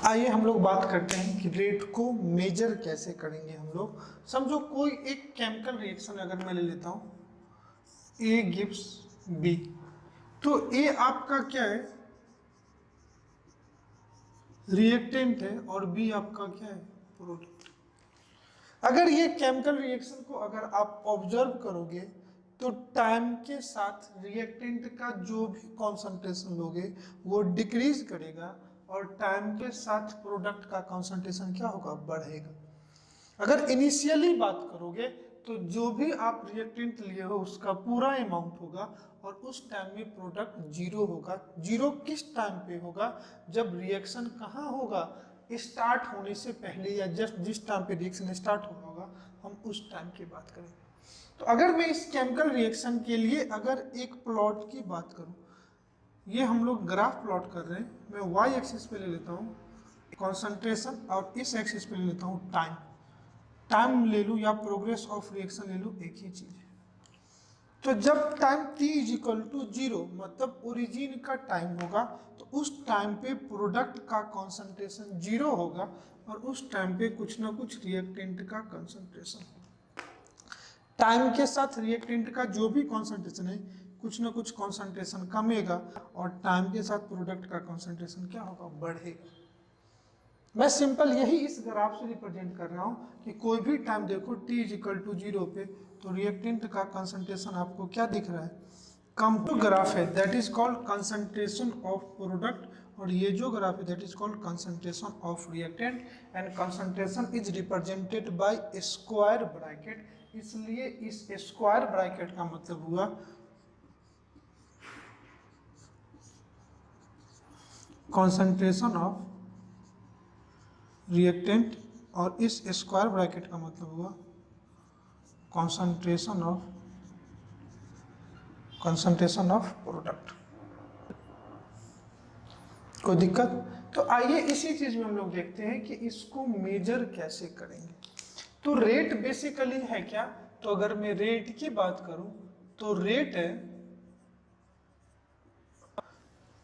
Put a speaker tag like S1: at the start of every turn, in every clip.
S1: आइए हम लोग बात करते हैं कि रेट को मेजर कैसे करेंगे हम लोग। समझो कोई एक केमिकल रिएक्शन अगर मैं ले लेता हूं, ए गिव्स बी, तो ए आपका क्या है, रिएक्टेंट है, और बी आपका क्या है, प्रोडक्ट। अगर ये केमिकल रिएक्शन को अगर आप ऑब्जर्व करोगे तो टाइम के साथ रिएक्टेंट का जो भी कॉन्सेंट्रेशन लोगे वो डिक्रीज करेगा, और टाइम के साथ प्रोडक्ट का कॉन्सेंट्रेशन क्या होगा, बढ़ेगा। अगर इनिशियली बात करोगे तो जो भी आप रिएक्टेंट लिए हो उसका पूरा अमाउंट होगा, और उस टाइम में प्रोडक्ट जीरो होगा। जीरो किस टाइम पे होगा, जब रिएक्शन कहाँ होगा, स्टार्ट होने से पहले, या जस्ट जिस टाइम पे रिएक्शन स्टार्ट होगा हम उस टाइम की बात करेंगे। तो अगर मैं इस केमिकल रिएक्शन के लिए अगर एक प्लॉट की बात करूं, ये हम लोग ग्राफ प्लॉट कर रहे हैं, मैं वाई एक्सिस पे ले लेता हूँ कॉन्सेंट्रेशन, और इस एक्सिस पे ले लेता हूँ टाइम। टाइम ले लूँ या प्रोग्रेस ऑफ रिएक्शन ले लूँ, एक ही चीज है। तो जब time t is equal to 0 मतलब ओरिजिन का टाइम होगा, तो उस टाइम पे प्रोडक्ट का कॉन्सेंट्रेशन 0 होगा, और उस टाइम पे कुछ ना कुछ रिएक्टेंट का कॉन्सेंट्रेशन होगा। टाइम के साथ रिएक्टेंट का जो भी कॉन्सेंट्रेशन है कुछ ना कुछ कॉन्सेंट्रेशन कमेगा, और टाइम के साथ प्रोडक्ट का कॉन्सेंट्रेशन क्या होगा, बढ़ेगा। मैं सिंपल यही इस ग्राफ से रिप्रेजेंट कर रहा हूं कि कोई भी टाइम देखो t इज इक्वल टू 0 पे, तो रिएक्टेंट का कंसंट्रेशन आपको क्या दिख रहा है, कम जो ग्राफ है that is called concentration of product, और ये जो ग्राफ है that is called concentration of reactant, and concentration is represented by square bracket. इसलिए इस स्क्वायर ब्रैकेट का मतलब हुआ कंसंट्रेशन ऑफ रिएक्टेंट, और इस स्क्वायर ब्रैकेट का मतलब हुआ कंसंट्रेशन ऑफ प्रोडक्ट। कोई दिक्कत? तो आइए इसी चीज में हम लोग देखते हैं कि इसको मेजर कैसे करेंगे। तो रेट बेसिकली है क्या, तो अगर मैं रेट की बात करूं तो रेट है,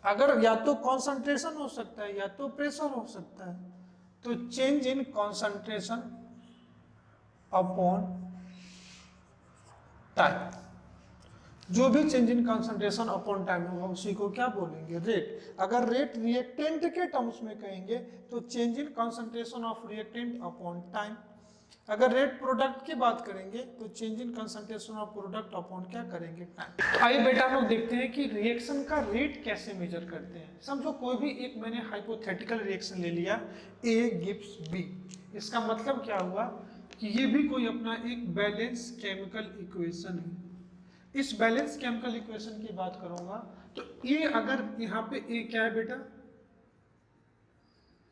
S1: अगर या तो कंसंट्रेशन हो सकता है या तो प्रेशर हो सकता है, तो change in concentration upon time, जो भी change in concentration upon time होगा उसी को क्या बोलेंगे, रेट। अगर रेट रिएक्टेंट के टर्म्स में कहेंगे तो change in concentration of reactant upon time. अगर रेट प्रोडक्ट की बात करेंगे तो change in concentration of product upon क्या करेंगे, टाइम। आइए बेटा हम लोग देखते हैं कि रिएक्शन का रेट कैसे मेजर करते हैं। समझो कोई भी एक मैंने हाइपोथेटिकल रिएक्शन ले लिया, ए गिव्स बी। इसका मतलब क्या हुआ कि ये भी कोई अपना एक बैलेंस केमिकल इक्वेशन है। इस बैलेंस केमिकल इक्वेशन की बात करूंगा तो ये अगर यहाँ पे ए क्या है बेटा,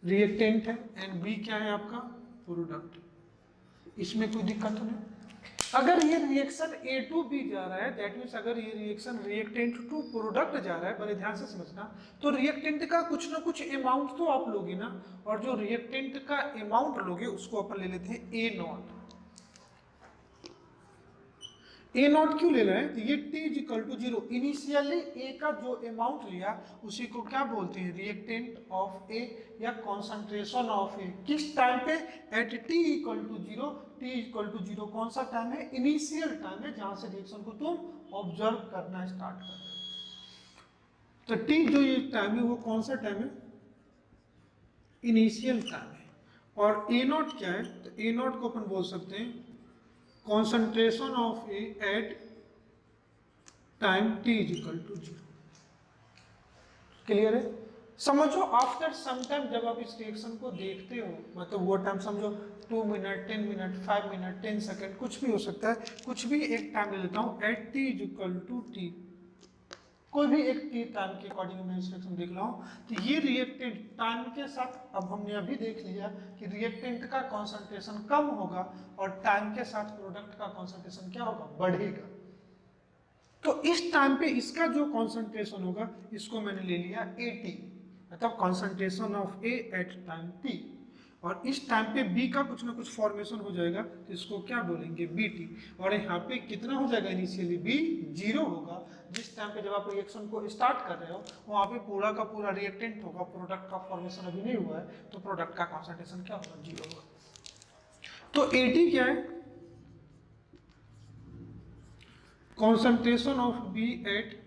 S1: रिएक्टेंट है, एंड बी क्या है आपका, प्रोडक्ट। इसमें कोई दिक्कत तो नहीं। अगर ये रिएक्शन ए टू बी जा रहा है, दैट मीन्स अगर ये रिएक्शन रिएक्टेंट टू प्रोडक्ट जा रहा है, बड़े ध्यान से समझना, तो रिएक्टेंट का कुछ ना कुछ अमाउंट तो आप लोगे ना, और जो रिएक्टेंट का अमाउंट लोगे उसको अपन ले लेते हैं ए नॉट। ए नॉट क्यों ले रहे हैं, तो ये t is equal to 0, initially A का जो अमाउंट लिया उसी को क्या बोलते हैं, रिएक्टेंट ऑफ ए या कॉन्सेंट्रेशन ऑफ ए। किस टाइम पे, at t equal to 0। t equal to 0 कौन सा टाइम है, इनिशियल टाइम है, जहां से रिएक्शन को तुम ऑब्जर्व करना स्टार्ट कर रहे हो। तो t जो ये टाइम है वो कौन सा टाइम है, इनिशियल टाइम है। और ए नॉट क्या है, तो ए नॉट को अपन बोल सकते हैं concentration of A at time t is equal to 0। Clear है? समझो आफ्टर सम टाइम जब आप इस रिएक्शन को देखते हो, मतलब वो टाइम समझो 2 मिनट, 10 मिनट, 5 मिनट, 10 सेकेंड, कुछ भी हो सकता है, कुछ भी एक टाइम ले लेता हूँ at t is equal to t, कोई भी एक टी टाइम के अकॉर्डिंग मैं इस रिएक्शन देख रहा हूँ, तो ये रिएक्टेंट टाइम के साथ, अब हमने अभी देख लिया कि रिएक्टेंट का कॉन्सेंट्रेशन कम होगा, और टाइम के साथ प्रोडक्ट का कॉन्सेंट्रेशन क्या होगा, बढ़ेगा। तो इस टाइम पे इसका जो कॉन्सेंट्रेशन होगा इसको मैंने ले लिया AT, मतलब concentration of A at time t। और इस टाइम पे बी का कुछ ना कुछ फॉर्मेशन हो जाएगा, तो इसको क्या बोलेंगे, बीटी। और यहाँ पे कितना हो जाएगा, इनिशियली बी 0 होगा। जिस टाइम पे जब आप रिएक्शन को स्टार्ट कर रहे हो वहाँ पे पूरा का पूरा रिएक्टेंट होगा, प्रोडक्ट का फॉर्मेशन अभी नहीं हुआ है, तो प्रोडक्ट का कॉन्सेंट्रेशन क्या होगा, 0 होगा। तो एटी क्या है, concentration of B at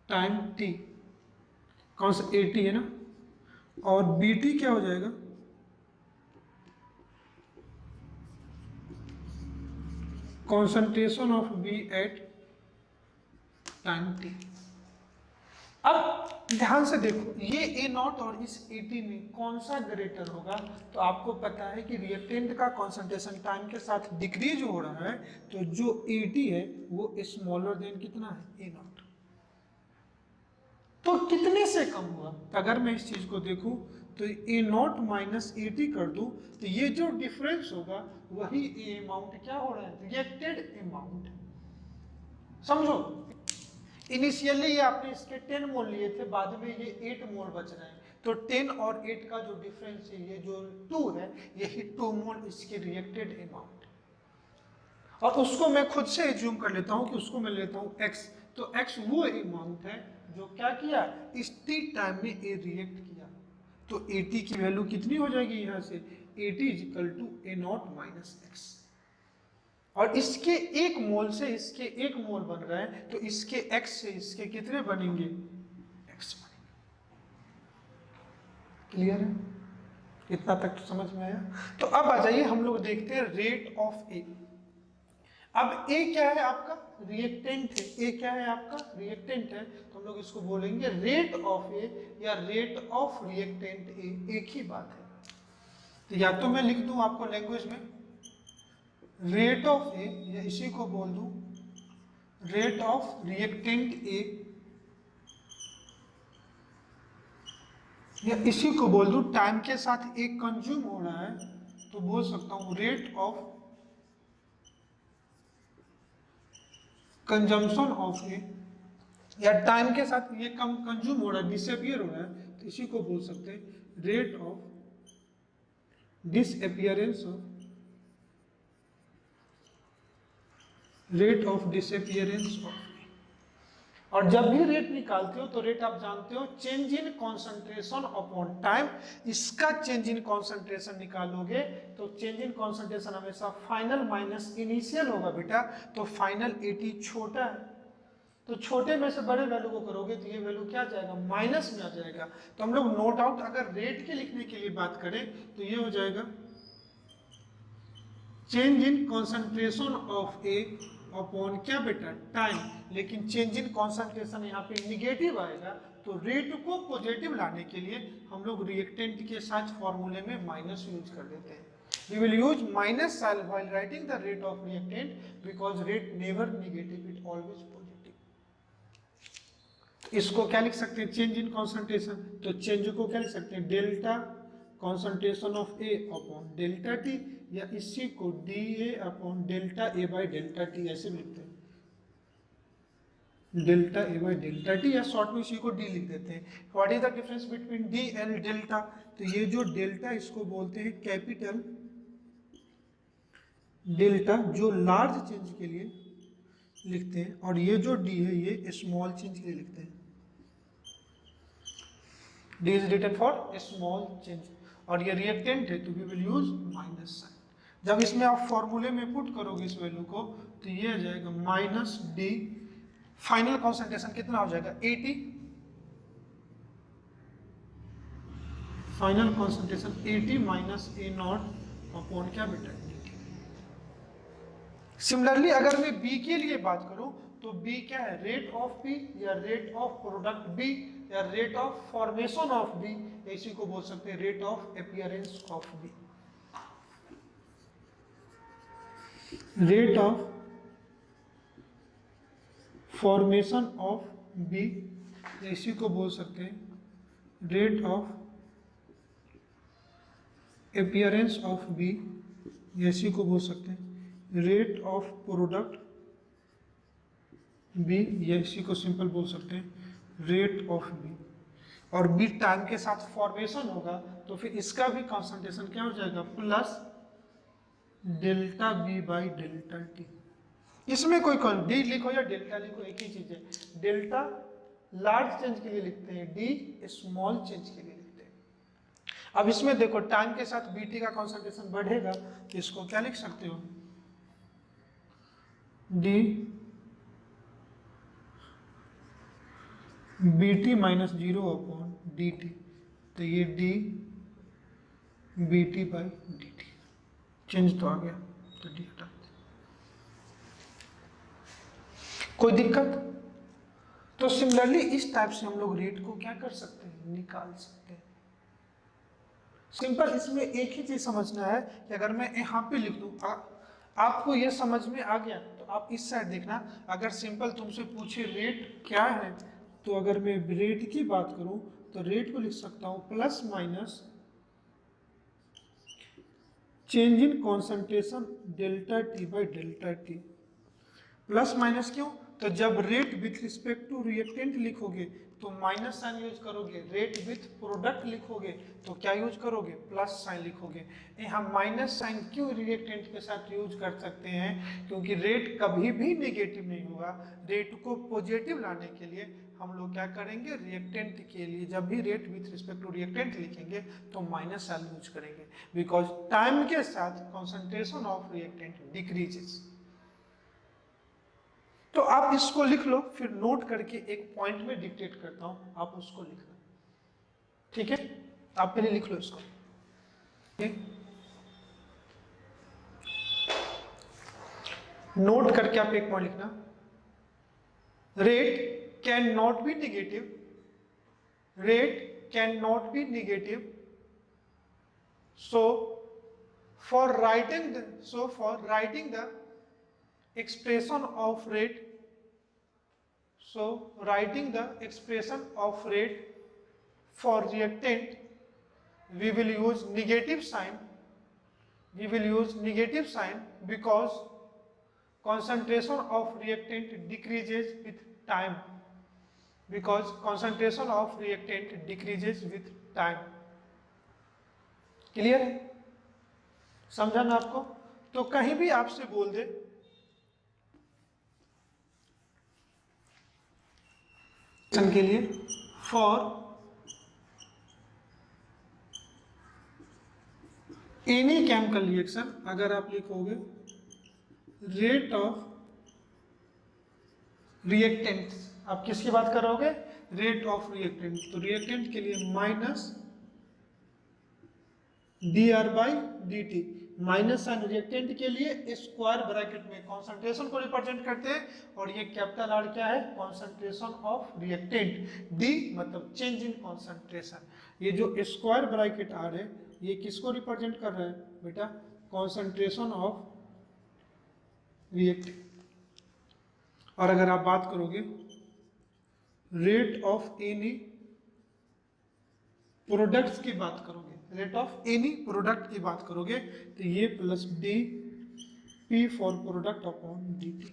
S1: time T, कौन सा 80 है ना, और बीटी क्या हो जाएगा, concentration of B at time T. अब ध्यान से देखो, ये ए नॉट और इस 80 में कौन सा ग्रेटर होगा, तो आपको पता है कि रिएक्टेंट का कॉन्सेंट्रेशन टाइम के साथ डिक्रीज हो रहा है, तो जो 80 है वो स्मॉलर देन कितना है, ए नॉट। तो कितने से कम हुआ, अगर मैं इस चीज को देखूं तो ए नॉट माइनस 80 कर दूं, तो ये जो डिफरेंस होगा वही ए अमाउंट क्या हो रहा है, रिएक्टेड अमाउंट। समझो, इनिशियली ये आपने इसके 10 मोल लिए थे, बाद में ये 8 मोल बच रहे हैं, तो 10 और 8 का जो डिफरेंस है, ये जो 2 है, यही 2 मोल इसके रिएक्टेड अमाउंट। और उसको मैं खुद से एज्यूम कर लेता हूं कि उसको मैं लेता हूं x, तो x वो अमाउंट है जो क्या किया, इस टी टाइम में ए रिएक्ट किया। तो 80 की वैल्यू कितनी हो जाएगी यहाँ से, 80 is equal to A naught minus X. और इसके 1 मोल से इसके 1 मोल बन रहा है, तो इसके x से इसके कितने बनेंगे, x बनेंगे। क्लियर है, इतना तक तो समझ में आया। तो अब आ जाइए हम लोग देखते हैं रेट ऑफ ए। अब ए क्या है आपका, रिएक्टेंट है, ए क्या है आपका, रिएक्टेंट है, तो हम लोग इसको बोलेंगे रेट ऑफ ए या रेट ऑफ रिएक्टेंट ए, एक ही बात है। तो या तो मैं लिख दूं आपको लैंग्वेज में रेट ऑफ ए, या इसी को बोल दूं रेट ऑफ रिएक्टेंट ए, या इसी को बोल दूं टाइम के साथ एक कंज्यूम हो रहा है, तो बोल सकता हूं रेट ऑफ कंजम्पशन ऑफ ए, या टाइम के साथ ये कम कंज्यूम हो रहा है, डिसअपियर हो रहा है, तो इसी को बोल सकते हैं rate of disappearance of, rate of disappearance of. और जब भी रेट निकालते हो तो रेट आप जानते हो change in concentration upon time, इसका चेंज इन कॉन्सेंट्रेशन निकालोगे तो चेंज इन कॉन्सेंट्रेशन हमेशा फाइनल माइनस इनिशियल होगा बेटा, तो फाइनल 80 छोटा है, तो छोटे में से बड़े वैल्यू को करोगे तो ये वैल्यू क्या जाएगा, माइनस में आ जाएगा। तो हम लोग नो डाउट अगर रेट के लिखने के लिए बात करें तो ये हो जाएगा change in concentration of A upon क्या बेटा, टाइम। लेकिन चेंज इन कॉन्सेंट्रेशन यहाँ पे निगेटिव आएगा, तो रेट को पॉजिटिव लाने के लिए हम लोग रिएक्टेंट के साथ फॉर्मूले में माइनस यूज कर देते हैं। We will use minus sign while writing the rate of reactant because rate never negative, it always positive. इसको क्या लिख सकते हैं, चेंज इन कॉन्सेंट्रेशन, तो चेंज को क्या लिख सकते हैं, delta concentration of A upon delta T, या इसी को D A upon delta A by delta T ऐसे लिखते हैं, delta A by delta T, या शॉर्ट में इसी को डी लिख देते हैं। What is the difference between D and delta, तो ये जो डेल्टा इसको बोलते हैं कैपिटल डेल्टा, जो लार्ज चेंज के लिए लिखते हैं, और ये जो डी है ये स्मॉल चेंज के लिए लिखते हैं, D is written for small change. और ये रिएक्टेंट है तो we will use minus sign. जब इसमें आप फॉर्मूले में पुट करोगे इस वैल्यू को तो ये आ जाएगा माइनस डी, फाइनल कॉन्सेंट्रेशन कितना हो जाएगा 80, final concentration 80 minus A naught upon क्या बेटा। सिमिलरली अगर मैं बी के लिए बात करूं तो बी क्या है, रेट ऑफ बी या रेट ऑफ प्रोडक्ट बी या rate of formation of B, इसी को बोल सकते हैं rate of appearance of B, rate of formation of B, इसी को बोल सकते हैं rate of appearance of B, इसी को बोल सकते हैं रेट ऑफ प्रोडक्ट बी, या इसी को सिंपल बोल सकते हैं रेट ऑफ बी। और बी टाइम के साथ फॉर्मेशन होगा, तो फिर इसका भी कॉन्सेंट्रेशन क्या हो जाएगा, plus delta B by delta T. इसमें कोई कौन डी लिखो या डेल्टा लिखो एक ही चीज है, डेल्टा लार्ज चेंज के लिए लिखते हैं, डी स्मॉल चेंज के लिए लिखते हैं। अब इसमें देखो टाइम के साथ बीटी का कॉन्सेंट्रेशन बढ़ेगा, तो इसको क्या लिख सकते हो, डी बीटी माइनस 0/dt, तो ये D BT by dt, change तो आ गया, तो डी हटा देते। कोई दिक्कत? तो सिमिलरली इस टाइप से हम लोग रेट को क्या कर सकते हैं, निकाल सकते हैं। सिंपल, इसमें एक ही चीज समझना है कि अगर मैं यहाँ पे लिख दूं, आपको ये समझ में आ गया, तो आप इस साइड देखना। अगर सिंपल तुमसे पूछे रेट क्या है, तो अगर मैं रेट की बात करूं तो रेट को लिख सकता हूं plus minus change in concentration delta T by delta T. Plus minus क्यों? तो जब rate with respect to reactant लिखोगे तो माइनस साइन यूज करोगे, रेट विथ प्रोडक्ट लिखोगे तो क्या यूज करोगे, प्लस साइन लिखोगे। यहाँ माइनस साइन क्यों रिएक्टेंट के साथ यूज कर सकते हैं, क्योंकि रेट कभी भी नेगेटिव नहीं होगा। रेट को पॉजिटिव लाने के लिए हम लोग क्या करेंगे, रिएक्टेंट के लिए जब भी rate with respect to reactant लिखेंगे तो माइनस साइन यूज करेंगे, बिकॉज टाइम के साथ कॉन्सेंट्रेशन ऑफ रिएक्टेंट डिक्रीजेस। तो आप इसको लिख लो, फिर नोट करके एक पॉइंट में डिक्टेट करता हूं, आप उसको लिखना, ठीक है? आप पहले लिख लो इसको, नोट करके आप एक पॉइंट लिखना, rate can not be negative, rate can not be negative, so for writing the expression of rate, so writing the expression of rate for reactant, we will use negative sign, because concentration of reactant decreases with time, because concentration of reactant decreases with time। Clear है? समझा ना आपको? तो कहीं भी आपसे बोल दे के लिए फॉर एनी केमिकल रिएक्शन, अगर आप लिखोगे रेट ऑफ रिएक्टेंट, आप किसकी बात करोगे, रेट ऑफ रिएक्टेंट, तो रिएक्टेंट के लिए minus dr by dt, minus sign reactant के लिए स्क्वायर ब्रैकेट में कॉन्सेंट्रेशन को रिप्रेजेंट करते हैं, और ये कैपिटल आर क्या है, कॉन्सेंट्रेशन ऑफ रिएक्टेंट, डी मतलब चेंज इन कॉन्सेंट्रेशन। ये जो स्क्वायर ब्रैकेट आर है ये किसको रिप्रेजेंट कर रहा है बेटा, कॉन्सेंट्रेशन ऑफ रिएक्टेंट। और अगर आप बात करोगे रेट ऑफ एनी प्रोडक्ट्स की बात करोगे, रेट ऑफ एनी प्रोडक्ट की बात करोगे, तो ये plus D P for product upon D T.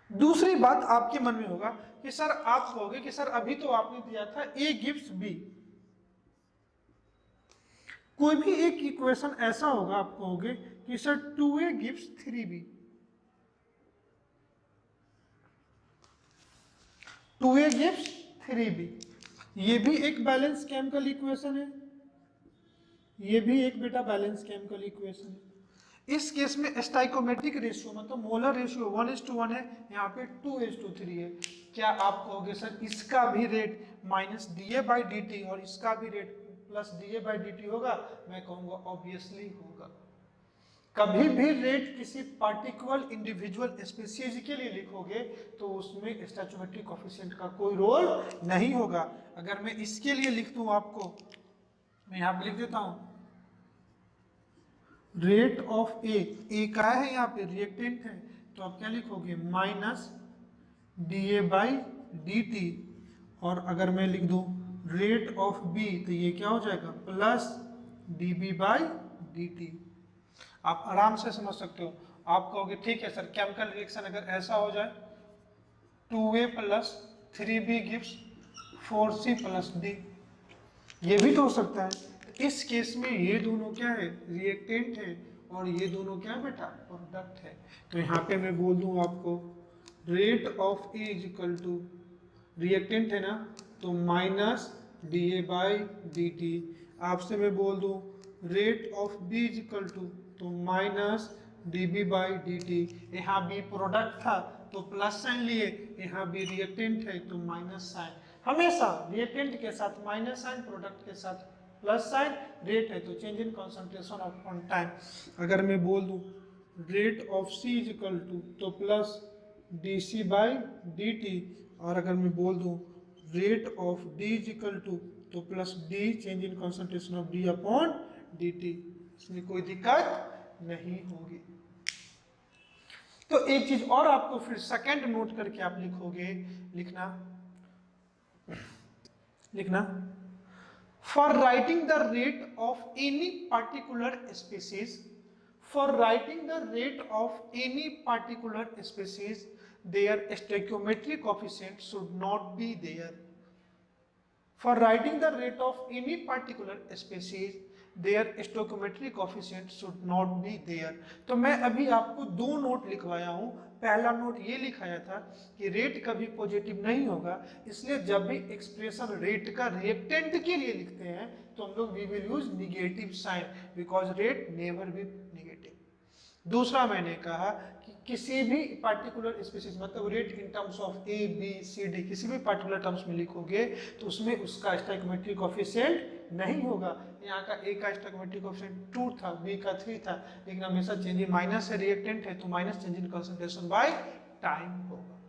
S1: दूसरी बात आपके मन में होगा कि सर, आप कहोगे कि सर अभी तो आपने दिया था ए गिव्स बी, कोई भी एक इक्वेशन ऐसा होगा आप कहोगे कि sir 2a gives 3b, 2a gives 3b, ये भी एक बैलेंस केमिकल इक्वेशन है, ये भी एक बेटा बैलेंस केमिकल इक्वेशन है। इस केस में स्टाइकोमेट्रिक रेशियो मतलब मोलर रेशियो 1:1 है, यहाँ पे 2:3 है। क्या आप कहोगे सर इसका भी rate minus da by D T और इसका भी rate plus da by D T होगा? मैं कहूँगा ऑब्वियसली होगा। कभी भी रेट किसी पार्टिकुलर इंडिविजुअल स्पीशीज के लिए लिखोगे तो उसमें स्टोइचोमेट्रिक कोएफिशिएंट का कोई रोल नहीं होगा। अगर मैं इसके लिए लिख दूं आपको, मैं यहाँ पे लिख देता हूँ रेट ऑफ ए का है, यहाँ पे रिएक्टेंट है, तो आप क्या लिखोगे minus da by D T, और अगर मैं लिख दूं रेट ऑफ बी तो ये क्या हो जाएगा plus db by D T. आप आराम से समझ सकते हो। आप कहोगे ठीक है सर केमिकल रिएक्शन अगर ऐसा हो जाए 2a plus 3b gives 4c plus d। ये भी तो हो सकता है। इस केस में ये दोनों क्या है, रिएक्टेंट है, और ये दोनों क्या है बेटा, प्रोडक्ट है। तो यहाँ पे मैं बोल दूं आपको rate of A is equal to, reactant है ना, तो minus D A by D T. आपसे मैं बोल दूं rate of B is equal to, तो minus D B by D T. यहाँ बी प्रोडक्ट था तो प्लस साइन लिए, यहाँ बी रिएक्टेंट है तो माइनस साइन। हमेशा रिएक्टेंट के साथ माइनस साइन, प्रोडक्ट के साथ प्लस साइन। रेट है तो change in concentration on time. अगर मैं बोल दूं rate of C is equal to, तो plus D C by D T. और अगर मैं बोल दूं rate of D is equal to, तो plus D change in concentration of D upon D T. इसमें कोई दिक्कत नहीं होगी। तो एक चीज और आपको फिर सेकंड नोट करके आप लिखोगे, लिखना for writing the rate of any particular species, for writing the rate of any particular species, their stoichiometric coefficient should not be there. For writing the rate of any particular species, their stoichiometric coefficient should not be there. तो मैं अभी आपको दो note लिखवाया हूं। पहला note ये लिखाया था कि रेट कभी पॉजिटिव नहीं होगा, इसलिए जब भी एक्सप्रेशन रेट का रिएक्टेंट के लिए लिखते हैं तो हम लोग we will use negative sign, because rate never be negative. दूसरा मैंने कहा कि किसी भी पार्टिकुलर स्पीशीज, मतलब rate in terms of A B C D, किसी भी पार्टिकुलर टर्म्स में लिखोगे तो उसमें उसका स्टोइकोमेट्रिक कोएफिशिएंट नहीं होगा। यहाँ का ए का स्टोइकोमेट्रिक कोएफिशिएंट 2 था, बी का 3 था, लेकिन हमेशा चेंज इन माइनस है, रिएक्टेंट है तो minus change in concentration by time होगा।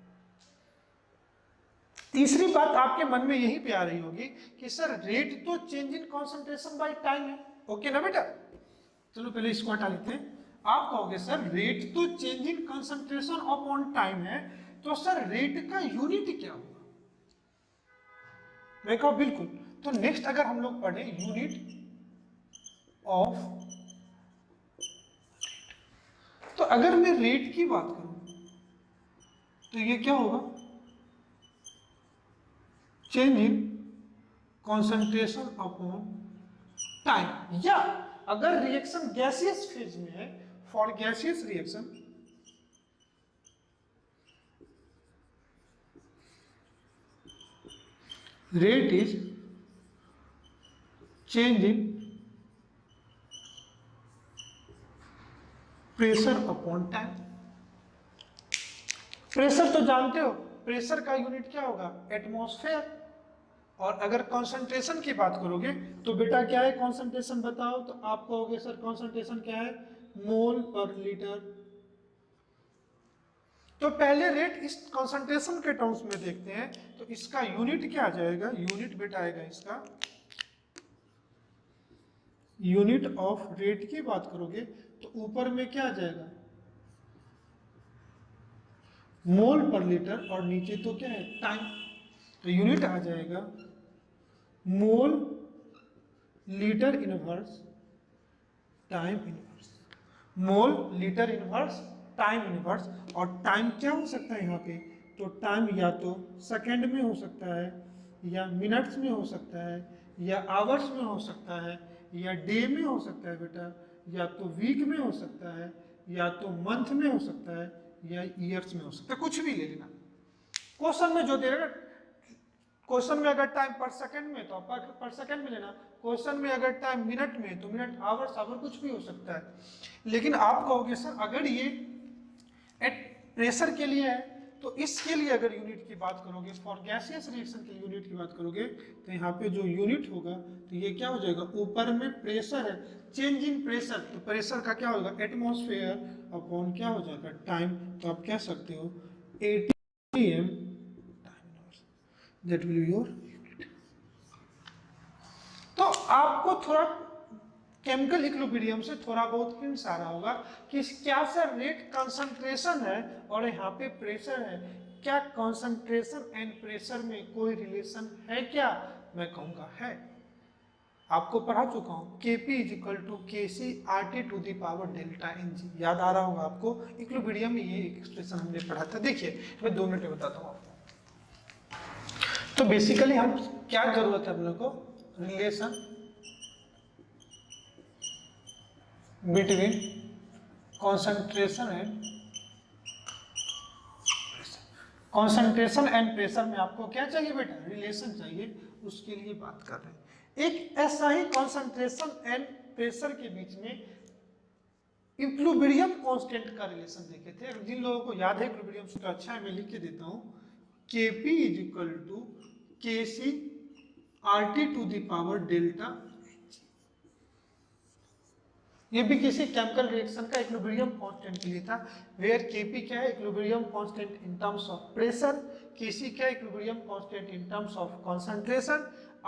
S1: तीसरी बात आपके मन में यही पे आ रही होगी कि सर रेट तो change in concentration by time है, ओके ना बेटा? चलो पहले इसको हटा लेते हैं। आप कहोगे सर रेट तो change in concentration upon time है, तो सर रेट का यूनिट क्या होगा? मैं कहूं बिल्कुल। तो नेक्स्ट अगर हम लोग पढ़े यूनिट ऑफ, तो अगर मैं रेट की बात करूं तो ये क्या होगा, change in concentration upon time. या अगर रिएक्शन गैसियस फेज में है, for gaseous reaction rate is change in pressure upon time. Pressure तो जानते हो, प्रेशर का यूनिट क्या होगा, एटमॉस्फेयर। और अगर कंसंट्रेशन की बात करोगे तो बेटा क्या है कंसंट्रेशन बताओ, तो आप कहोगे सर कंसंट्रेशन क्या है, मोल पर लीटर। तो पहले रेट इस कंसंट्रेशन के टर्म्स में देखते हैं, तो इसका यूनिट क्या आ जाएगा, यूनिट बेटा आएगा इसका, यूनिट ऑफ रेट की बात करोगे तो ऊपर में क्या आ जाएगा, मोल पर लीटर, और नीचे तो क्या है टाइम। तो यूनिट आ जाएगा मोल लीटर इनवर्स टाइम इनवर्स, मोल लीटर इनवर्स टाइम इनवर्स। और टाइम क्या हो सकता है यहाँ पे, तो टाइम या तो सेकंड में हो सकता है, या मिनट्स में हो सकता है, या आवर्स में हो सकता है, या डे में हो सकता है बेटा, या तो वीक में हो सकता है, या तो मंथ में हो सकता है, या ईयर्स में हो सकता है, कुछ भी ले लेना। क्वेश्चन में जो दे रहा, क्वेश्चन में अगर टाइम पर सेकंड में तो पर सेकंड में लेना, क्वेश्चन में अगर टाइम मिनट में तो मिनट, आवर्स आवर, कुछ भी हो सकता है। लेकिन आप कहोगे सर अगर ये प्रेशर के लिए है तो इसके लिए अगर यूनिट की बात करोगे, फॉर गैसियस रिएक्शन के यूनिट की बात करोगे, तो यहाँ पे जो यूनिट होगा तो ये क्या हो जाएगा, ऊपर में प्रेशर है, चेंज इन प्रेशर, तो प्रेशर का क्या होगा एटमॉस्फेयर अपॉन क्या हो जाएगा टाइम। तो आप कह सकते हो ATM that will be your unit. तो आपको थोड़ा केमिकल इक्विलिब्रियम से थोड़ा बहुत हिंट्स आ रहा होगा कि क्या सर रेट कंसंट्रेशन है और यहाँ पे प्रेशर है, क्या कंसंट्रेशन एंड प्रेशर में कोई रिलेशन है क्या? मैं कहूँगा है। आपको पढ़ा चुका हूँ Kp = Kc RT to the power delta Ng, याद आ रहा होगा आपको, इक्विलिब्रियम में ये एक्सप्रेशन हमने पढ़ा था। देखिए मैं 2 मिनट में बताता हूँ आपको। तो बेसिकली हम क्या जरूरत है अपने को, relation between concentration and pressure में आपको क्या चाहिए बेटा, रिलेशन चाहिए, उसके लिए बात कर रहे हैं। एक ऐसा ही कॉन्सेंट्रेशन एंड प्रेशर के बीच में इक्विलिब्रियम कांस्टेंट का रिलेशन देखे थे। जिन लोगों को याद है इक्विलिब्रियम से तो अच्छा है, मैं लिख के देता हूं, Kp is equal to Kc RT to the power delta. ये भी किसी केमिकल रिएक्शन का इक्विलिब्रियम कांस्टेंट के लिए था, वेयर Kp क्या है, equilibrium constant in terms of pressure, Kc क्या है, equilibrium constant in terms of concentration,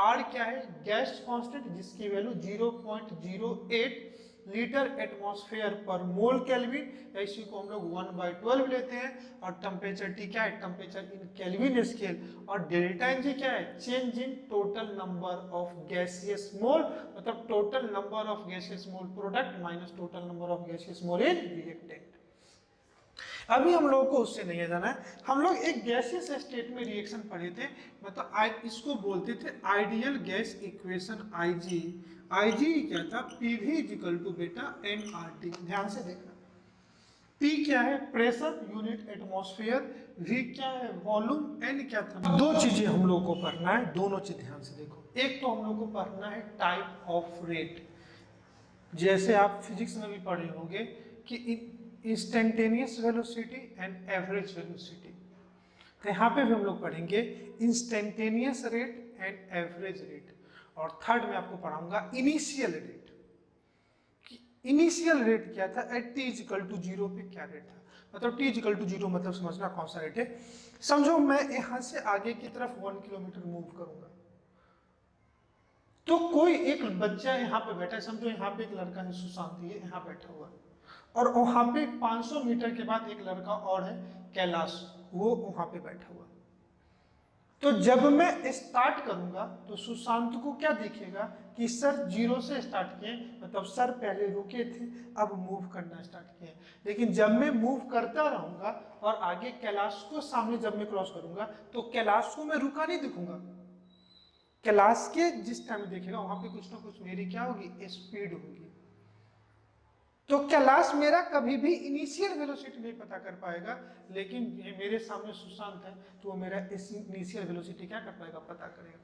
S1: R क्या है, गैस कांस्टेंट जिसकी value 0.08 litre atmosphere per mole kelvin, इसी को हम लोग 1/12 लेते हैं, और टेम्परेचर T क्या है, टेम्परेचर इन केल्विन स्केल, और डेल्टा एन जी क्या है, change in total number of gaseous mole, मतलब total number of gaseous mole product minus total number of gaseous mole in reactant. अभी हम लोगों को उससे नहीं जाना है, हम लोग एक गैसियस स्टेट में रिएक्शन पढ़े थे, मतलब इसको बोलते थे ideal gas equation IG। IG क्या था, PV इज इक्वल टू बेटा nRT। ध्यान से देखना, P क्या है, प्रेशर यूनिट एटमॉस्फेयर, V क्या है, वॉल्यूम, N क्या था। दो चीजें हम लोग को पढ़ना है, दोनों चीज ध्यान से देखो। एक तो हम लोग को पढ़ना है टाइप ऑफ रेट, जैसे आप फिजिक्स में भी पढ़े होंगे कि instantaneous velocity and average velocity, तो यहाँ पे भी हम लोग पढ़ेंगे instantaneous rate and average rate. और थर्ड में आपको पढ़ाऊंगा इनिशियल रेट, कि इनिशियल रेट क्या था at t is equal to 0 पे क्या रेट था, मतलब t इज इक्वल टू 0 मतलब समझना कौन सा रेट है। समझो मैं यहाँ से आगे की तरफ 1 किलोमीटर मूव करूंगा, तो कोई एक बच्चा यहाँ पे बैठा है, समझो यहाँ पे एक लड़का है सुशांत, ये यहाँ बैठा हुआ है, और वहां पे 500 मीटर के बाद एक लड़का और है कैलाश, वो वहां पे बैठा हुआ। तो जब मैं स्टार्ट करूंगा तो सुशांत को क्या दिखेगा कि सर 0 से स्टार्ट किए, मतलब सर पहले रुके थे अब मूव करना स्टार्ट किए। लेकिन जब मैं मूव करता रहूंगा और आगे कैलाश को सामने जब मैं क्रॉस करूंगा तो कैलाश को मैं रुका नहीं दिखूंगा, कैलाश के जिस टाइम देखेगा वहां पे कुछ ना कुछ मेरी क्या होगी, स्पीड होगी। तो कैलाश मेरा कभी भी इनिशियल वेलोसिटी नहीं पता कर पाएगा, लेकिन ये मेरे सामने सुशांत है तो वो मेरा इनिशियल वेलोसिटी क्या कर पाएगा, पता करेगा।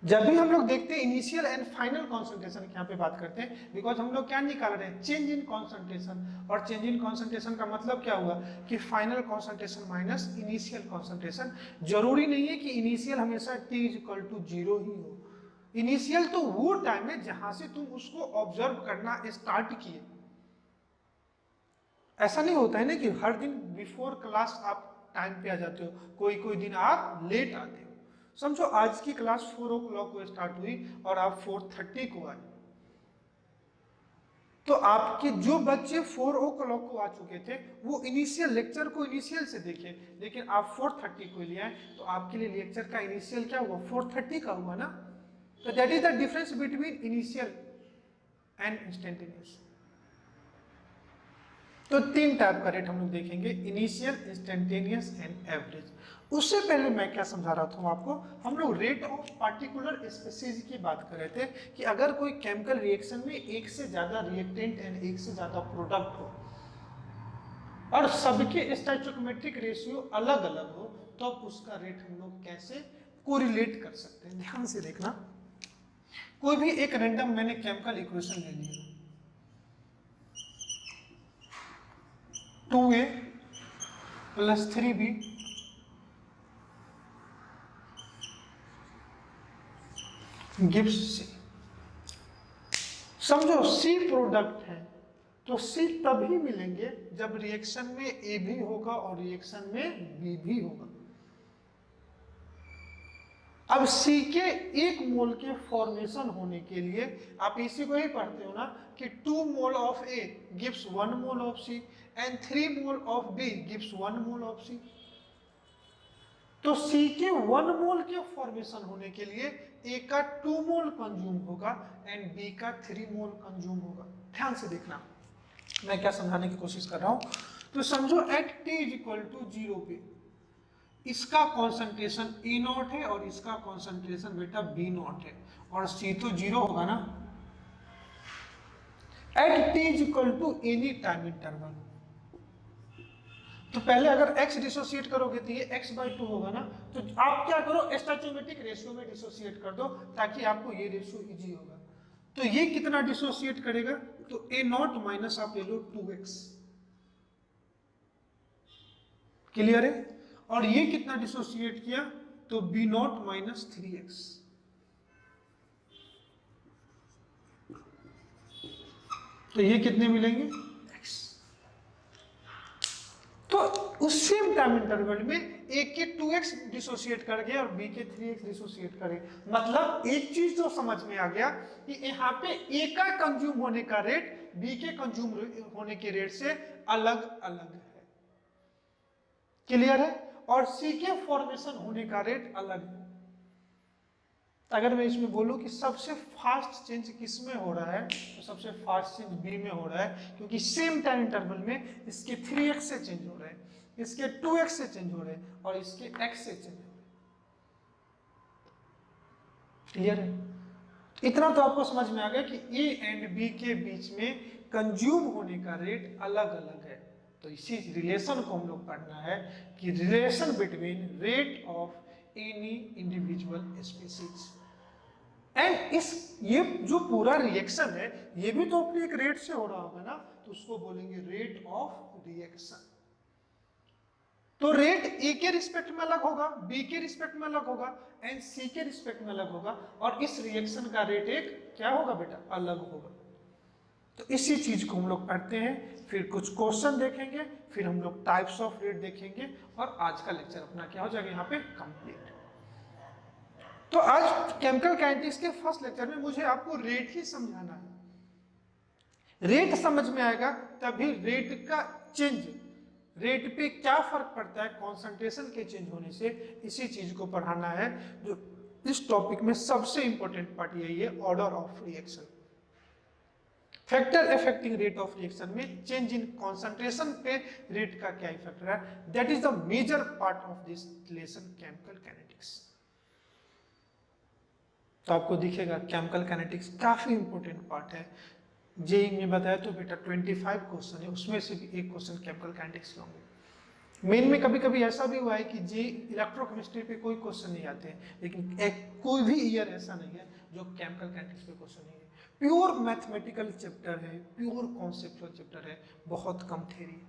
S1: जब भी हम लोग देखते हैं इनिशियल एंड फाइनल कॉन्सेंट्रेशन की यहाँ पे बात करते हैं, बिकॉज हम लोग क्या निकाल रहे हैं, चेंज इन कॉन्सेंट्रेशन, और चेंज इन कॉन्सेंट्रेशन का मतलब क्या हुआ कि final concentration minus initial concentration. जरूरी नहीं है कि इनिशियल हमेशा t इज इक्वल टू 0 ही हो, इनिशियल तो वो टाइम है जहां से तुम उसको ऑब्जर्व करना स्टार्ट किए। ऐसा नहीं होता है ना कि हर दिन बिफोर क्लास आप टाइम पे आ जाते हो, कोई कोई दिन आप लेट आते हो। समझो आज की क्लास 4 o'clock को स्टार्ट हुई और आप 4:30 को आए, तो आपके जो बच्चे 4 o'clock को आ चुके थे वो इनिशियल लेक्चर को इनिशियल से देखे, लेकिन आप 4:30 को ले आए तो आपके लिए लेक्चर का इनिशियल क्या हुआ, 4:30 का हुआ ना। तो that is the difference between initial and instantaneous. तो 3 टाइप का रेट हम लोग देखेंगे, इनिशियल, इंस्टेंटेनियस एंड एवरेज। उससे पहले मैं क्या समझा रहा था आपको, हम लोग रेट ऑफ पार्टिकुलर स्पीशीज की बात कर रहे थे कि अगर कोई केमिकल रिएक्शन में एक से ज्यादा रिएक्टेंट एंड एक से ज्यादा प्रोडक्ट हो और सबके स्टोइकियोमेट्रिक रेशियो अलग अलग हो, तो अब उसका रेट हम लोग कैसे कोरिलेट कर सकते हैं। ध्यान से देखना, कोई भी एक रैंडम मैंने केमिकल इक्वेशन ले लिया, 2a + 3b गिव्स C। समझो C प्रोडक्ट है, तो C तभी मिलेंगे जब रिएक्शन में A भी होगा और रिएक्शन में B भी होगा। अब C के 1 मोल के फॉर्मेशन होने के लिए आप इसी को ही पढ़ते हो ना कि 2 mole of A gives 1 mole of C and 3 mole of B gives 1 mole of C। तो C के 1 मोल के फॉर्मेशन होने के लिए A का 2 मोल कंज्यूम होगा एंड B का 3 मोल कंज्यूम होगा। ध्यान से देखना मैं क्या समझाने की कोशिश कर रहा हूं। तो समझो at t is equal to 0 पे इसका कॉन्सेंट्रेशन ए नॉट है और इसका कॉन्सेंट्रेशन बेटा बी नॉट है, और सी तो जीरो होगा ना at T is equal to any time interval. तो पहले अगर x डिसोसिएट करोगे तो ये x/2 होगा ना, तो आप क्या करो स्टोइचोमेट्रिक रेशियो में डिसोसिएट कर दो ताकि आपको ये रेशियो इजी होगा। तो ये कितना डिसोसिएट करेगा, तो ए नॉट माइनस आप ले लो 2x, क्लियर है। और ये कितना डिसोसिएट किया, तो बी नॉट माइनस 3x। तो ये कितने मिलेंगे x। तो उस सेम टाइम इंटरवल में ए के 2x डिसोसिएट कर गए और बी के 3x डिसोसिएट करे। मतलब एक चीज तो समझ में आ गया कि यहाँ पे ए का कंज्यूम होने का रेट बी के कंज्यूम होने के रेट से अलग अलग है, क्लियर है। और सी के फॉर्मेशन होने का रेट अलग है। अगर मैं इसमें बोलूं कि सबसे फास्ट चेंज किस में हो रहा है, तो सबसे फास्ट चेंज बी में हो रहा है, क्योंकि सेम टाइम इंटरवल में इसके 3x से चेंज हो रहे हैं, इसके 2x से चेंज हो रहे हैं और इसके x से चेंज हो रहे हैं, क्लियर है। इतना तो आपको समझ में आ गया कि ए एंड बी के बीच में कंज्यूम होने का रेट अलग अलग है। तो इसी रिलेशन को हम लोग पढ़ना है कि relation between rate of any individual species and इस ये जो पूरा रिएक्शन है ये भी तो अपने एक रेट से हो रहा होगा ना, तो उसको बोलेंगे रेट ऑफ रिएक्शन। तो रेट ए के रिस्पेक्ट में अलग होगा, बी के रिस्पेक्ट में अलग होगा एंड सी के रिस्पेक्ट में अलग होगा, और इस रिएक्शन का रेट एक क्या होगा बेटा, अलग होगा। तो इसी चीज को हम लोग पढ़ते हैं, फिर कुछ क्वेश्चन देखेंगे, फिर हम लोग टाइप्स ऑफ रेट देखेंगे, और आज का लेक्चर अपना क्या हो जाएगा यहाँ पे कंप्लीट। तो आज केमिकल काइनेटिक्स के फर्स्ट लेक्चर में मुझे आपको रेट ही समझाना है। रेट समझ में आएगा तभी रेट का चेंज, रेट पे क्या फर्क पड़ता है कॉन्सेंट्रेशन के चेंज होने से, इसी चीज को पढ़ाना है। जो इस टॉपिक में सबसे इंपॉर्टेंट पार्ट यही है, order of reaction. Factor affecting rate of reaction में चेंज इन कॉन्सेंट्रेशन पे रेट का क्या इफेक्ट है, that is the major part of this lesson chemical kinetics. तो आपको दिखेगा केमिकल काइनेटिक्स काफी इंपॉर्टेंट पार्ट है। जेई में बताया तो बेटा 25 क्वेश्चन है, उसमें से भी एक क्वेश्चन केमिकल काइनेटिक्स के होंगे। मेन में कभी कभी ऐसा भी हुआ है कि जे इलेक्ट्रोकेमिस्ट्री पे कोई क्वेश्चन नहीं आते हैं, लेकिन कोई भी ईयर ऐसा नहीं है जो केमिकल काइनेटिक्स पे क्वेश्चन नहीं है। प्योर मैथमेटिकल चैप्टर है, प्योर कॉन्सेप्चुअल चैप्टर है, बहुत कम थ्योरी है,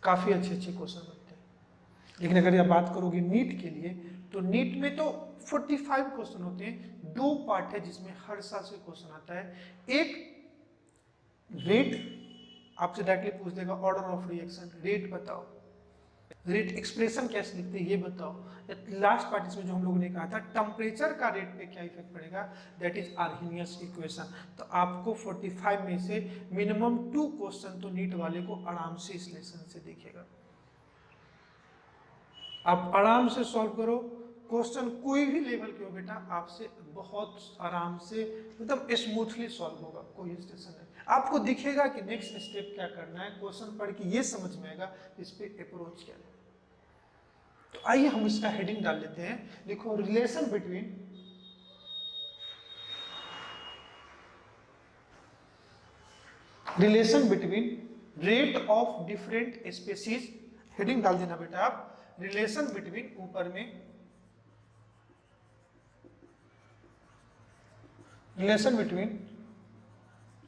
S1: काफी अच्छे अच्छे क्वेश्चन बनते हैं। लेकिन अगर आप बात करोगे नीट के लिए, तो नीट में तो 45 क्वेश्चन होते हैं, 2 पार्ट है जिसमें हर साल से क्वेश्चन आता है। एक रेट आपसे डायरेक्टली पूछ देगा, ऑर्डर ऑफ रिएक्शन, रेट बताओ, रेट एक्सप्रेशन कैसे लिखते हैं ये बताओ। लास्ट पार्ट इसमें जो हम लोगों ने कहा था टेम्परेचर का रेट पे क्या इफेक्ट पड़ेगा, दैट इज आर्हेनियस इक्वेशन। तो आपको 45 में से मिनिमम 2 क्वेश्चन तो नीट वाले को आराम से इस लेसन से दिखेगा। आप आराम से सॉल्व करो, क्वेश्चन कोई भी लेवल के हो बेटा, आपसे बहुत आराम से मतलब स्मूथली सॉल्व होगा, कोई स्टेशन नहीं। आपको दिखेगा कि नेक्स्ट स्टेप क्या करना है, क्वेश्चन पढ़ के ये समझ में आएगा इस पे अप्रोच क्या है। तो आइए हम इसका हेडिंग डाल लेते हैं, देखो relation between rate of different species, heading डाल देना बेटा आप, रिलेशन बिटवीन, ऊपर में relation between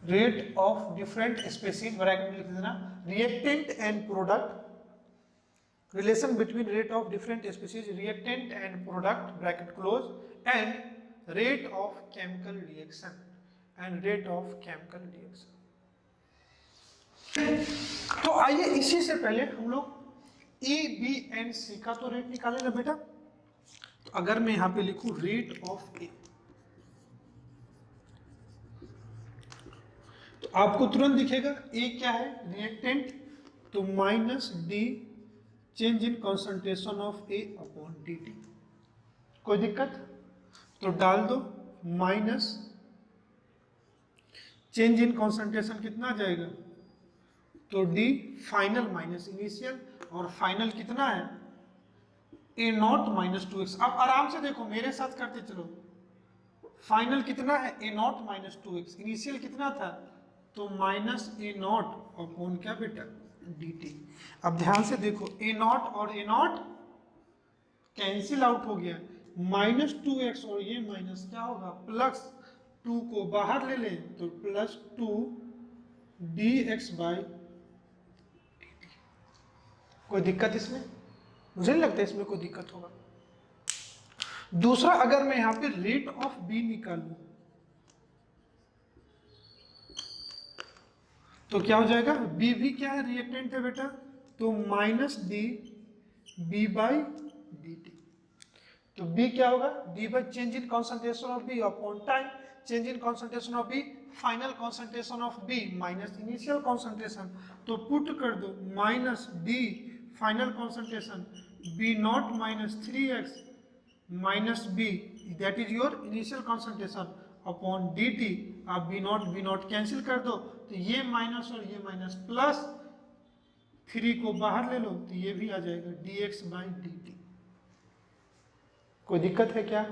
S1: rate of different species, bracket में लिख देना, reactant and product, relation between rate of different species reactant and product bracket close and rate of chemical reaction तो आइए इसी से पहले हम लोग ए बी एंड सी का तो रेट निकाले ना बेटा। तो अगर मैं यहां पे लिखूं रेट ऑफ ए, तो आपको तुरंत दिखेगा ए क्या है, रिएक्टेंट, तो minus D change in concentration of A upon D T. कोई दिक्कत, तो डाल दो माइनस चेंज इन कॉन्सेंट्रेशन कितना आ जाएगा, तो डी फाइनल माइनस इनिशियल, और फाइनल कितना है ए नॉट माइनस 2x। अब आराम से देखो, मेरे साथ करते चलो। फाइनल कितना है, ए नॉट माइनस 2x। इनिशियल कितना था, तो माइनस ए नॉट अपॉन क्या बेटा, dt। अब ध्यान से देखो, ए नॉट और ए नॉट कैंसिल आउट हो गया, माइनस 2x और ये माइनस क्या होगा, प्लस 2 को बाहर ले ले तो प्लस 2 dx बाई। कोई दिक्कत इसमें, मुझे नहीं लगता इसमें कोई दिक्कत होगा। दूसरा, अगर मैं यहां पे रेट ऑफ बी निकालूं तो क्या हो जाएगा, बी भी क्या है, रिएक्टेंट है बेटा, तो minus D B by D T. तो बी क्या होगा, D by change in concentration of B upon time. Change in concentration of B, final concentration of B minus initial concentration, तो पुट कर दो minus D final concentration B naught minus 3x minus B, that is your initial concentration, upon D T. आप B naught cancel कर दो, तो ये minus और ये माइनस, प्लस 3 को बाहर ले लो तो ये भी आ जाएगा dx बाई डी टी। कोई दिक्कत है क्या,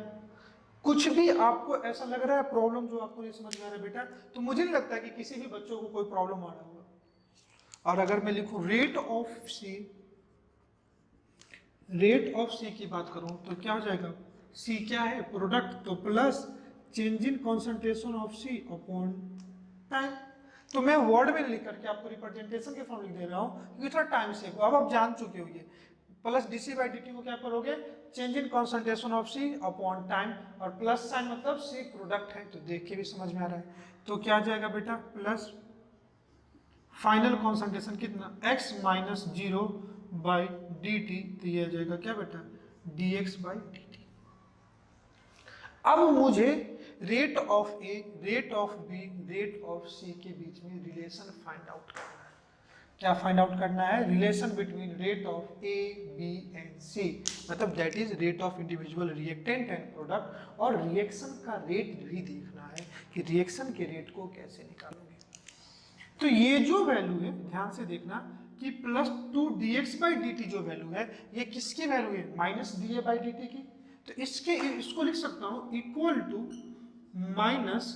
S1: कुछ भी आपको ऐसा लग रहा है प्रॉब्लम जो आपको नहीं समझ में आ रहा है बेटा, तो मुझे नहीं लगता कि किसी भी बच्चों को कोई प्रॉब्लम आ रहा होगा। और अगर मैं लिखूं रेट ऑफ सी की बात करूं तो क्या हो जाएगा, सी क्या है, प्रोडक्ट, तो plus change in concentration of C upon time. तो मैं वर्ड में लिख करके आपको रिप्रेजेंटेशन के फॉर्म लिख दे रहा हूं क्योंकि थोड़ा टाइम सेव, अब आप जान चुके हो ये। Plus D C by D T को क्या करोगे, change in concentration of C upon time, और प्लस साइन मतलब सी प्रोडक्ट है, तो देख के भी समझ में आ रहा है। तो क्या आ जाएगा बेटा, प्लस फाइनल कॉन्सेंट्रेशन कितना, x minus 0 by D T, तो ये आ जाएगा क्या बेटा, dx बाई डी टी। अब मुझे rate of A, rate of B, rate of C के बीच में रिलेशन फाइंड आउट करना है। क्या फाइंड आउट करना है, relation between rate of A B and C, मतलब that is rate of individual reactant and product. और रिएक्शन का रेट भी देखना है कि रिएक्शन के रेट को कैसे निकालोगे। तो ये जो वैल्यू है, ध्यान से देखना कि plus 2 dx by D T जो वैल्यू है, ये किसकी वैल्यू है, minus D A by D T की। तो इसको लिख सकता हूं equal to minus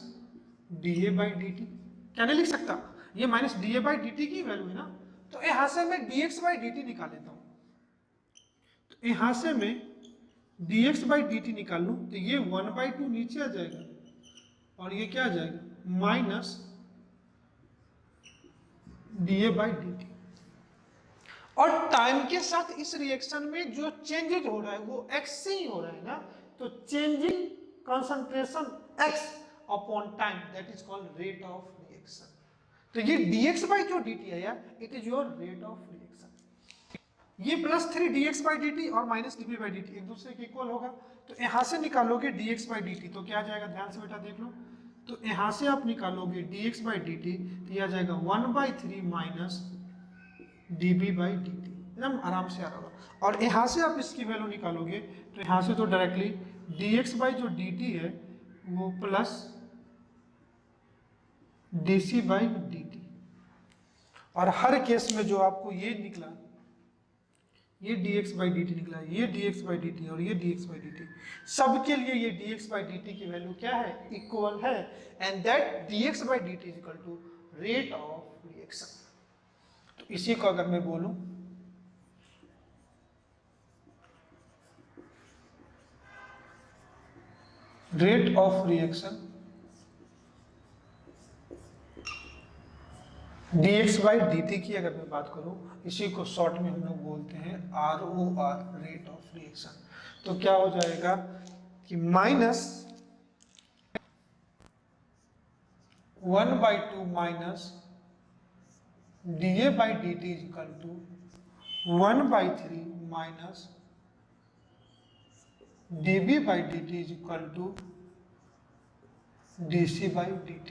S1: D A by D T. क्या नहीं लिख सकता, ये minus D A by D T की वैल्यू है ना, तो यहां से मैं dx बाई डी टी निकाल लेता हूं। तो यहां से मैं dx बाई डी टी निकाल लूं तो ये 1/2 नीचे आ जाएगा और ये क्या आ जाएगा, minus D by D T. और टाइम के साथ इस रिएक्शन में जो चेंजेज हो रहा है वो x से ही हो रहा है ना, तो changing concentration x upon time, that is called rate of reaction. तो ये dx बाई जो dt है यार, it is your rate of reaction. ये प्लस 3 dx बाई dt और माइनस dp बाई dt एक दूसरे के इक्वल होगा, तो यहां से निकालोगे dx बाई dt तो क्या आ जाएगा, ध्यान से बेटा देख लो। तो यहां से आप निकालोगे dx बाई dt, तो यह आ जाएगा 1/3 माइनस db बाई dt, एकदम आराम से आ रहा होगा। और यहां से आप इसकी वैल्यू निकालोगे तो यहां से तो डायरेक्टली dx बाई जो dt है वो प्लस dc बाई dt। और हर केस में जो आपको ये निकला, ये dx बाई dt निकला, ये dx बाई dt और ये dx बाई dt, सबके लिए ये dx बाई dt की वैल्यू क्या है, इक्वल है, and that dx by dt is equal to rate of reaction. तो इसी को अगर मैं बोलूं rate of reaction dx by dt की अगर मैं बात करूं, इसी को शॉर्ट में हम लोग बोलते हैं ROR, रेट ऑफ रिएक्शन। तो क्या हो जाएगा कि minus 1/2 minus dA by dt is equal to 1/3 minus dB by dt is equal to dC by dt।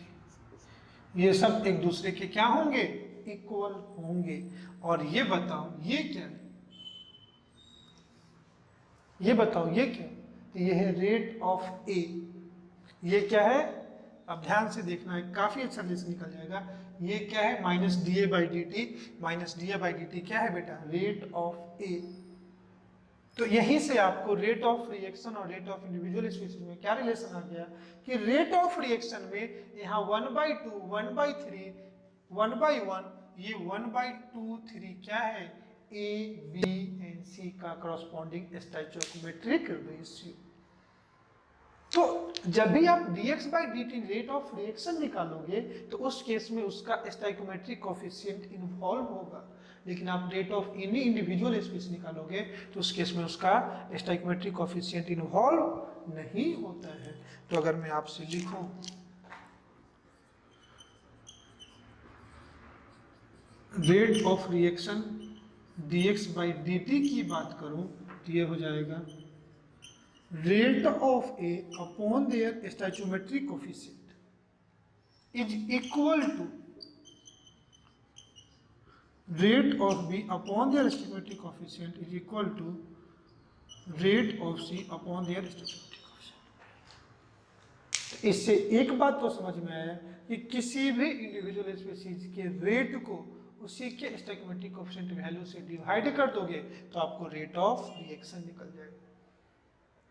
S1: ये सब एक दूसरे के क्या होंगे, इक्वल होंगे। और ये बताओ ये क्या है, ये बताओ ये क्या, तो ये है रेट ऑफ ए। ये क्या है, अब ध्यान से देखना है, काफी अच्छा रिलेशन निकल जाएगा। ये क्या है, minus D A by D T, minus D A by D T क्या है बेटा, रेट ऑफ ए। तो यहीं से आपको रेट ऑफ रिएक्शन और रेट ऑफ इंडिविजुअल स्पीशीज में क्या रिलेशन आ गया कि रेट ऑफ रिएक्शन में यहाँ 1/2, 1/3, 1/1, ये 1/2, 3 क्या है, ए बी एंड सी का करॉस्पॉन्डिंग स्टोइकोमेट्रिक रेशियो। तो जब भी आप dx/dt रेट ऑफ रिएक्शन निकालोगे तो उस केस में उसका स्टोइकोमेट्रिक कोफिशिएंट इन्वॉल्व होगा, लेकिन आप rate of any individual species निकालोगे तो उस केस में उसका स्टोइकोमेट्रिक कोफिशिएंट इन्वॉल्व नहीं होता है। तो अगर मैं आपसे लिखूं रेट ऑफ रिएक्शन dx/dt की बात करूं तो ये हो जाएगा rate of A upon their stoichiometric coefficient is equal to rate of B upon their stoichiometric coefficient is equal to rate of C upon their stoichiometric coefficient। इससे एक बात तो समझ में आया कि किसी भी इंडिविजुअल स्पीशीज के रेट को उसी के स्टोइकोमेट्रिक कोएफिशिएंट वैल्यू से डिवाइड कर दोगे तो आपको रेट ऑफ रिएक्शन निकल जाएगा।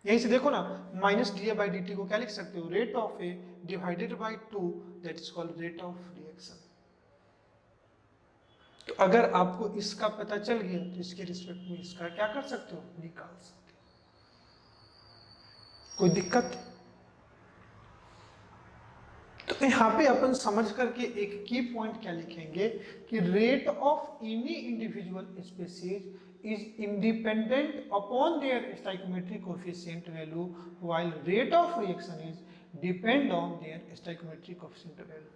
S1: यहीं से देखो ना, -dA/dt को क्या लिख सकते हो, rate of A divided by 2 that is called rate of reaction. तो अगर आपको इसका पता चल गया तो इसके रिस्पेक्ट में इसका क्या कर सकते हो, निकाल सकते हो। कोई दिक्कत? तो यहाँ पे अपन समझ करके एक की पॉइंट क्या लिखेंगे कि rate of any individual species is independent upon their stoichiometric coefficient value while rate of reaction is depend on their stoichiometric coefficient value।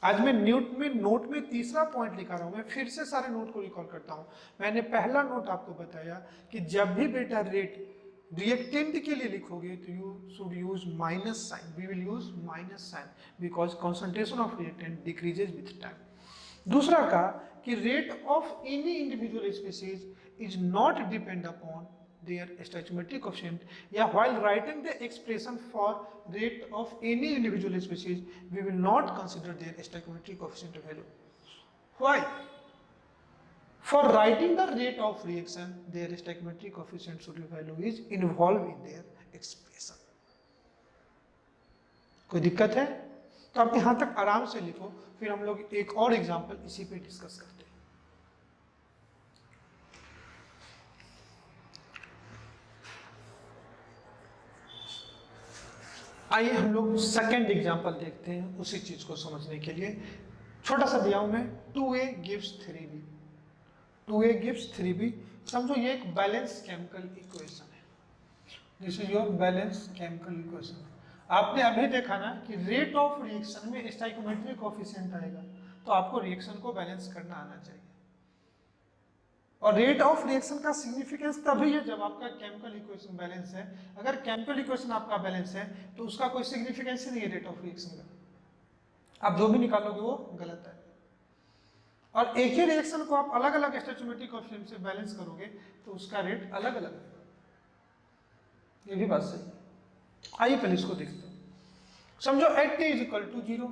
S1: आज मैं नोट में तीसरा पॉइंट लिखा रहा हूं, मैं फिर से सारे नोट को रिकॉल करता हूं। मैंने पहला नोट आपको बताया कि जब भी बेटा रेट रिएक्टेंट के लिए लिखोगे तो you should use minus sign, we will use minus sign because concentration of reactant decreases with time. दूसरा का कि rate of any individual species is not depend upon their stoichiometric coefficient, या while writing the expression for rate of any individual species we will not consider their stoichiometric coefficient value. Why? For writing the rate of reaction their stoichiometric coefficient value is involve in their expression. कोई दिक्कत है? तो आप यहां तक आराम से लिखो, फिर हम लोग एक और एग्जांपल इसी पे डिस्कस करते हैं। आइए हम लोग सेकंड एग्जांपल देखते हैं उसी चीज को समझने के लिए। छोटा सा दिया हूं मैं, 2A gives 3B, 2A gives 3B। समझो ये एक बैलेंस केमिकल इक्वेशन है, this is your balance chemical equation. आपने अभी देखा ना कि रेट ऑफ रिएक्शन में स्टोइकोमेट्रिक कोएफिशिएंट आएगा, तो आपको रिएक्शन को बैलेंस करना आना चाहिए। और रेट ऑफ रिएक्शन का सिग्निफिकेंस तभी है जब आपका केमिकल इक्वेशन बैलेंस है। अगर केमिकल इक्वेशन आपका बैलेंस है तो उसका कोई सिग्निफिकेंस ही नहीं है रेट ऑफ रिएक्शन का, आप जो भी निकालोगे वो गलत है। और एक ही रिएक्शन को आप अलग अलग स्टोइकोमेट्रिक कोएफिशिएंट से बैलेंस करोगे तो उसका रेट अलग अलग है, ये भी बात सही है। आइए पहले इसको देखते हैं। समझो at T is equal to 0,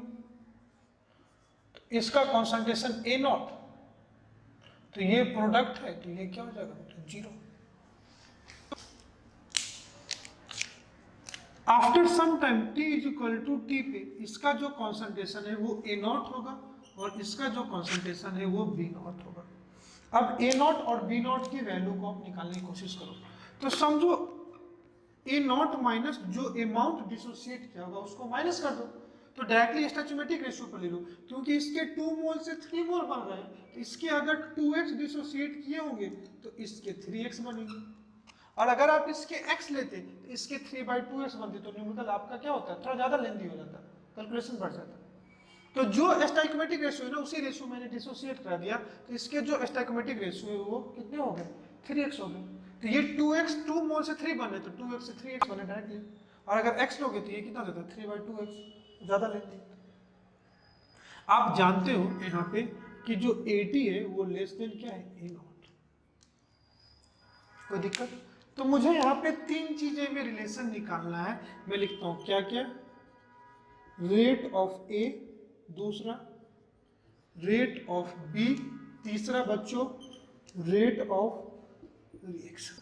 S1: इसका कॉन्सेंट्रेशन A0, तो ये प्रोडक्ट है तो ये क्या हो जाएगा, 0। After some time T is equal to T पे इसका जो कॉन्सेंट्रेशन है वो A0 होगा और इसका जो कॉन्सेंट्रेशन है वो B0 होगा। अब A0 और B0 की वैल्यू को आप निकालने की कोशिश करो। तो समझो A0 माइनस जो अमाउंट डिसोसिएट किया होगा उसको माइनस कर दो, तो डायरेक्टली स्टोइकोमेट्रिक रेशियो पर ले लो, क्योंकि इसके 2 मोल से 3 मोल बन रहे हैं, तो इसके अगर 2x डिसोसिएट किए होंगे तो इसके 3x बनेंगे, और अगर आप इसके x लेते तो इसके 3/2x बनते, तो न्यूमेरिकल आपका क्या होता है, थोड़ा ज़्यादा लेंदी हो जाता, कैलकुलेशन बढ़ जाता। तो जो स्टोइकोमेट्रिक रेशियो है ना उसी रेशियो मैंने डिसोसिएट कर दिया, तो इसके जो स्टोइकोमेट्रिक रेशियो है वो कितने हो गए, 3x हो गए। तो ये 2x 2 मोल से 3 बने तो 2x से 3x बने डायरेक्टली, और अगर x लोगे तो ये कितना देता है 3/2x, ज़्यादा लेंगे। आप जानते हो यहाँ पे कि जो 80 है वो लेस देन क्या है, A0। कोई दिक्कत? तो मुझे यहाँ पे 3 चीजें में रिलेशन निकालना है, मैं लिखता हूँ क्या क्या, रेट ऑफ A, दूसरा रेट ऑफ B, तीसरा बच्चों रेट ऑफ रिएक्शन।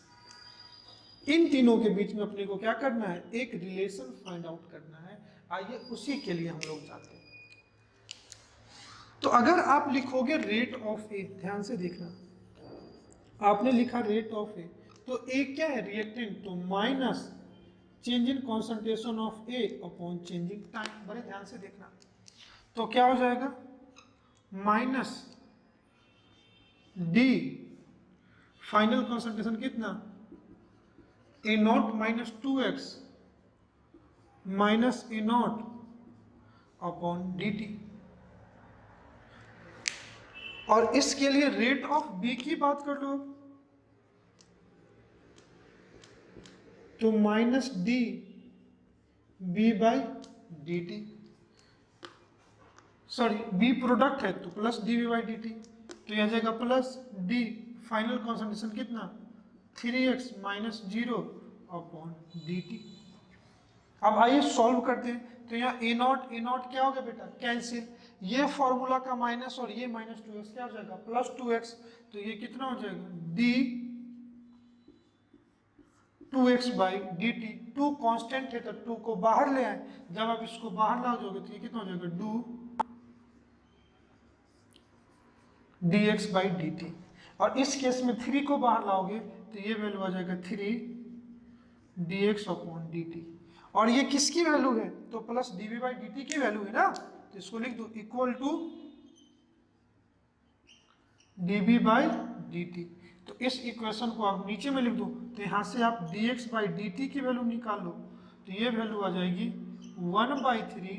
S1: इन तीनों के बीच में अपने को क्या करना है, एक रिलेशन फाइंड आउट करना है। आइए उसी के लिए हम लोग जाते हैं। तो अगर आप लिखोगे रेट ऑफ ए, ध्यान से देखना, आपने लिखा रेट ऑफ ए, तो ए क्या है, रिएक्टेंट, तो minus change in concentration of A upon changing time. बड़े ध्यान से देखना, तो क्या हो जाएगा, माइनस डी फाइनल कॉन्सेंट्रेशन कितना, A naught minus 2x minus A naught upon D T. और इसके लिए रेट ऑफ बी की बात कर लो, तो minus D B by D T, sorry B product है तो plus D B by D T, तो यह आ जाएगा प्लस डी फाइनल कॉन्सेंट्रेशन कितना 3x minus 0 upon D T. अब आइए सॉल्व करते हैं, तो यहाँ ए नॉट क्या हो गया बेटा, कैंसिल, ये फॉर्मूला का माइनस और ये माइनस 2x क्या हो जाएगा प्लस 2x, तो ये कितना हो जाएगा D 2x by D T. 2 constant है तो 2 को बाहर ले आए, जब आप इसको बाहर लाओगे तो ये कितना हो जाएगा do dx by D T. और इस केस में 3 को बाहर लाओगे तो ये वैल्यू आ जाएगा 3 dx अपॉन डी टी। और ये किसकी वैल्यू है, तो plus D B by D T की वैल्यू है ना, तो इसको लिख दो equal to D B by D T. तो इस इक्वेशन को आप नीचे में लिख दो, तो यहाँ से आप dx बाई डी टी की वैल्यू निकाल लो, तो ये वैल्यू आ जाएगी 1/3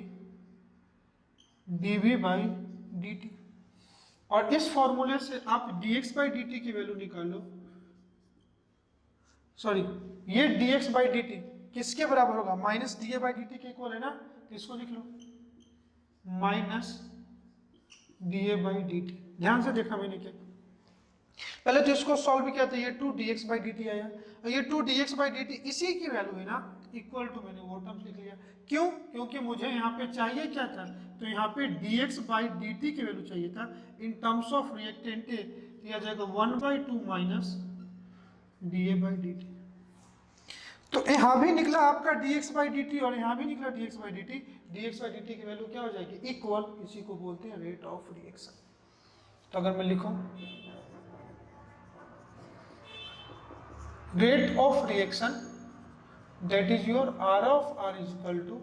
S1: D B by D T. और इस फॉर्मूले से आप dx बाई डी टी की वैल्यू निकाल लो, सॉरी ये dx बाई डी टी किसके बराबर होगा, minus D A by D T के इक्वल है ना, तो इसको लिख लो minus D A by D T. ध्यान से देखना मैंने क्या, पहले तो इसको सॉल्व किया था, ये 2 dx बाई डी टी आया, और ये 2 dx बाई डी टी इसी की वैल्यू है ना, इक्वल टू मैंने वो टर्म्स लिख लिया। क्यों, क्योंकि मुझे यहाँ पे चाहिए क्या था, तो यहाँ पे dx बाई डी टी की वैल्यू चाहिए था इन टर्म्स ऑफ रिएक्टेंट ए, तो यह आ जाएगा 1/2 minus D A by D T. तो यहाँ भी निकला आपका dx बाई डी टी और यहाँ भी निकला dx by D T. dx by D T की वैल्यू क्या हो जाएगी, इक्वल, इसी को बोलते हैं रेट ऑफ रिएक्शन। तो अगर मैं लिखूं rate of reaction that is your r of r is equal to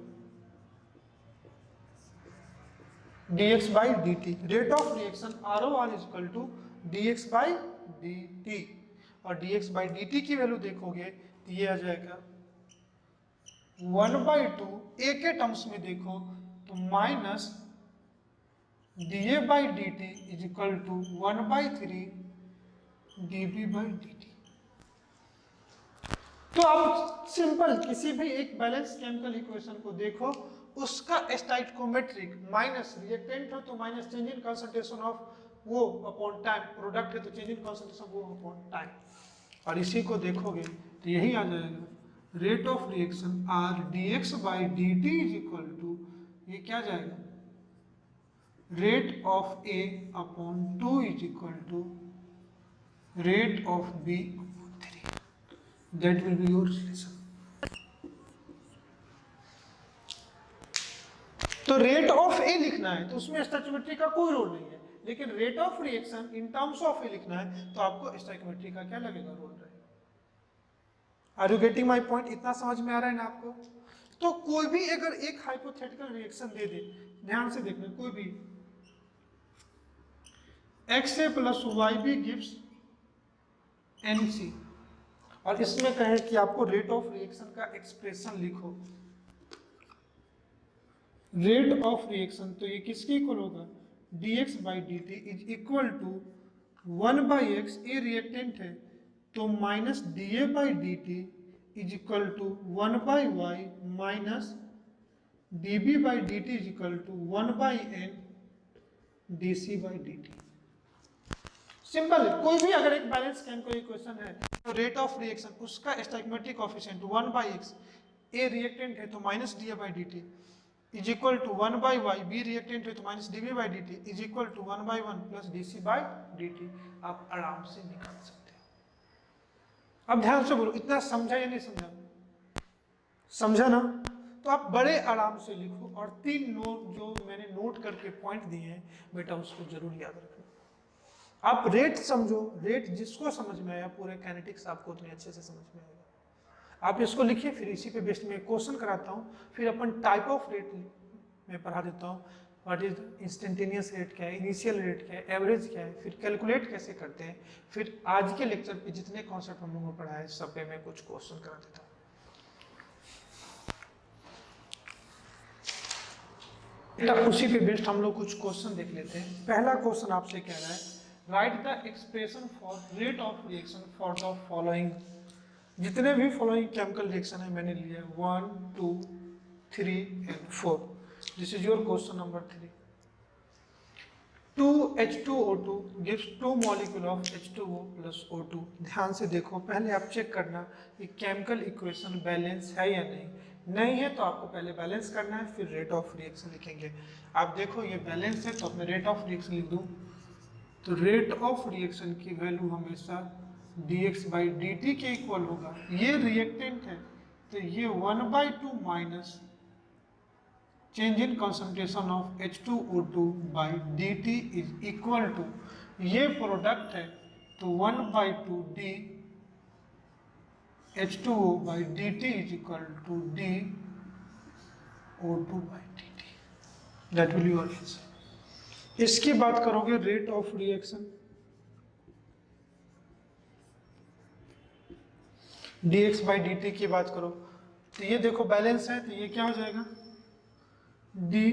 S1: dx by D T. Rate of reaction r of r is equal to dx by D T. और dx by D T की value देखोगे तो ये आ जाएगा 1/2, ए के terms में देखो तो minus D A by D T is equal to 1/3 D B by D T. तो आप सिंपल किसी भी एक बैलेंस केमिकल इक्वेशन को देखो, उसका स्टोइकोमेट्रिक माइनस रिएक्टेंट हो तो minus change in concentration of वो अपॉन टाइम, प्रोडक्ट है तो चेंज इन कंसंट्रेशन वो अपॉन टाइम, और इसी को देखोगे तो यही आ जाएगा rate of reaction R D X by D T is equal to, ये क्या जाएगा rate of A upon 2 is equal to rate of B upon 3। That will be your relation. तो रेट ऑफ ए लिखना है तो उसमें stoichiometry का कोई रोल नहीं है, लेकिन rate of reaction in terms of A लिखना है तो आपको स्टोइकियोमेट्री का क्या लगेगा, रोल रहेगा। Are you getting my point, इतना समझ में आ रहा है ना आपको। तो कोई भी अगर एक हाइपोथेटिकल रिएक्शन दे दे, ध्यान से देखना, कोई भी X A plus Y B gives N C, और इसमें कहे कि आपको रेट ऑफ रिएक्शन का एक्सप्रेशन लिखो, रेट ऑफ रिएक्शन, तो ये किसके इक्वल होगा dx by D T is equal to 1/x, A reactant है तो minus D A by D T is equal to 1/y minus D B by D T is equal to 1/n D C by D T. Simple है, कोई भी अगर एक balance chemical equation है तो rate of reaction उसका stoichiometric coefficient 1/x, A reactant है तो minus D A by D T is equal to 1/y, B reactant है तो minus D B by D T is equal to 1/1 plus D C by D T. आप आराम से निकाल सकते हैं। अब ध्यान से बोलो, इतना समझा या नहीं समझा? समझा ना? तो आप बड़े आराम से लिखो और 3 नोट जो मैंने नोट करके पॉइंट दिए हैं बेटा उसको जरूर याद रखना। आप रेट समझो, रेट जिसको समझ में आया पूरे काइनेटिक्स आपको उतने अच्छे से समझ में आएगा। आप इसको लिखिए, फिर इसी पे बेस्ड में क्वेश्चन कराता हूँ, फिर अपन टाइप ऑफ रेट में पढ़ा देता हूँ। व्हाट इज इंस्टेंटेनियस रेट क्या है, इनिशियल रेट क्या है, एवरेज क्या है, फिर कैलकुलेट कैसे करते हैं, फिर आज के लेक्चर पे जितने कॉन्सेप्ट हम लोगों को पढ़ा है सब पे मैं कुछ क्वेश्चन करा देता हूँ। उसी पे बेस्ड हम लोग कुछ क्वेश्चन देख लेते हैं। पहला क्वेश्चन आपसे कह रहा है, right the expression for rate of reaction for the following. जितने भी फॉलोइंग केमिकल रिएक्शन है मैंने लिए 1, 2, 3 and 4। This is your question number 3। 2H2O2 gives 2 molecule of H2O plus O2। ध्यान से देखो, पहले आप चेक करना कि केमिकल इक्वेशन बैलेंस है या नहीं। नहीं है तो आपको पहले बैलेंस करना है, फिर रेट ऑफ रिएक्शन लिखेंगे। आप देखो ये बैलेंस है तो मैं रेट ऑफ रिएक्शन लिख दूं, तो रेट ऑफ रिएक्शन की वैल्यू हमेशा dx/dt के इक्वल होगा। ये रिएक्टेंट है तो ये 1/2 minus change in concentration of H2O2 by dt is equal to, ये प्रोडक्ट है तो 1/2 d H2O by dt is equal to d O2 by dt। That will be your answer। इसकी बात करोगे रेट ऑफ रिएक्शन, dx/dt की बात करो तो ये देखो बैलेंस है तो ये क्या हो जाएगा, d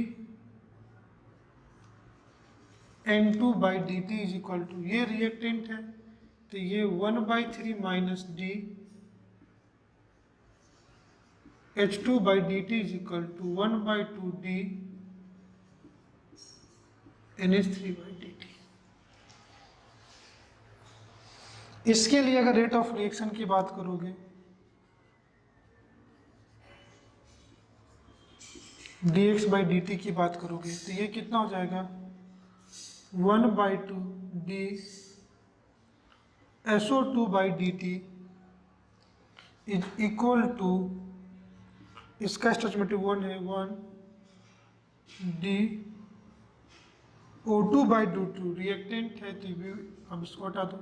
S1: N2 by dt is equal to, ये रिएक्टेंट है तो ये 1/3 minus d H2 by dt is equal to 1/2 d NH3 by dt। इसके लिए अगर रेट ऑफ रिएक्शन की बात करोगे dx/dt की बात करोगे तो ये कितना हो जाएगा, 1/2 d SO2 by dt is equal to, इसका स्टोइचोमेट्रिक 1 है, 1 d O2 by dt reactant है तो भी अब इसको हटा दो,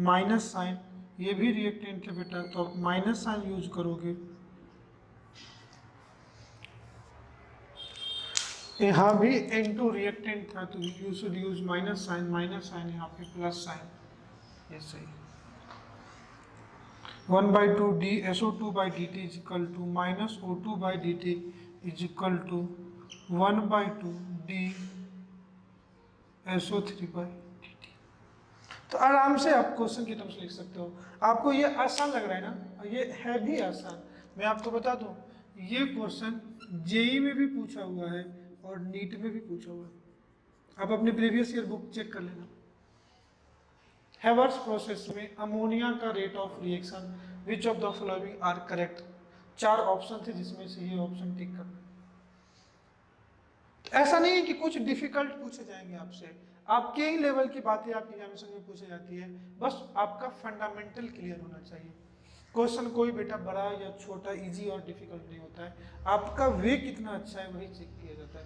S1: माइनस साइन, ये भी रिएक्टेंट है बेटा तो आप माइनस साइन यूज करोगे। यहाँ भी N2 रिएक्टेंट था तो you should use minus sign यहाँ पे प्लस साइन, ये सही। 1/2 d SO2 by dt is equal to minus O2 by dt is equal to 1/2 d SO3 by dt। तो आराम से आप क्वेश्चन की टर्म्स लिख सकते हो। आपको ये आसान लग रहा है ना, ये है भी आसान। मैं आपको बता दूं ये क्वेश्चन जेई में भी पूछा हुआ है और नीट में भी पूछा हुआ है। आप अपने प्रीवियस ईयर बुक चेक कर लेना। हैवर्स प्रोसेस में अमोनिया का rate of reaction which of the following are correct. 4 option थे जिसमें से ये ऑप्शन टिक करना। ऐसा नहीं है कि कुछ डिफिकल्ट पूछे जाएंगे आपसे, आपके ही लेवल की बातें आपके एग्जामिनेशन में पूछी जाती है, बस आपका फंडामेंटल क्लियर होना चाहिए। क्वेश्चन कोई बेटा बड़ा या छोटा, इजी और डिफिकल्ट नहीं होता है, आपका वे कितना अच्छा है वही चेक किया जाता है।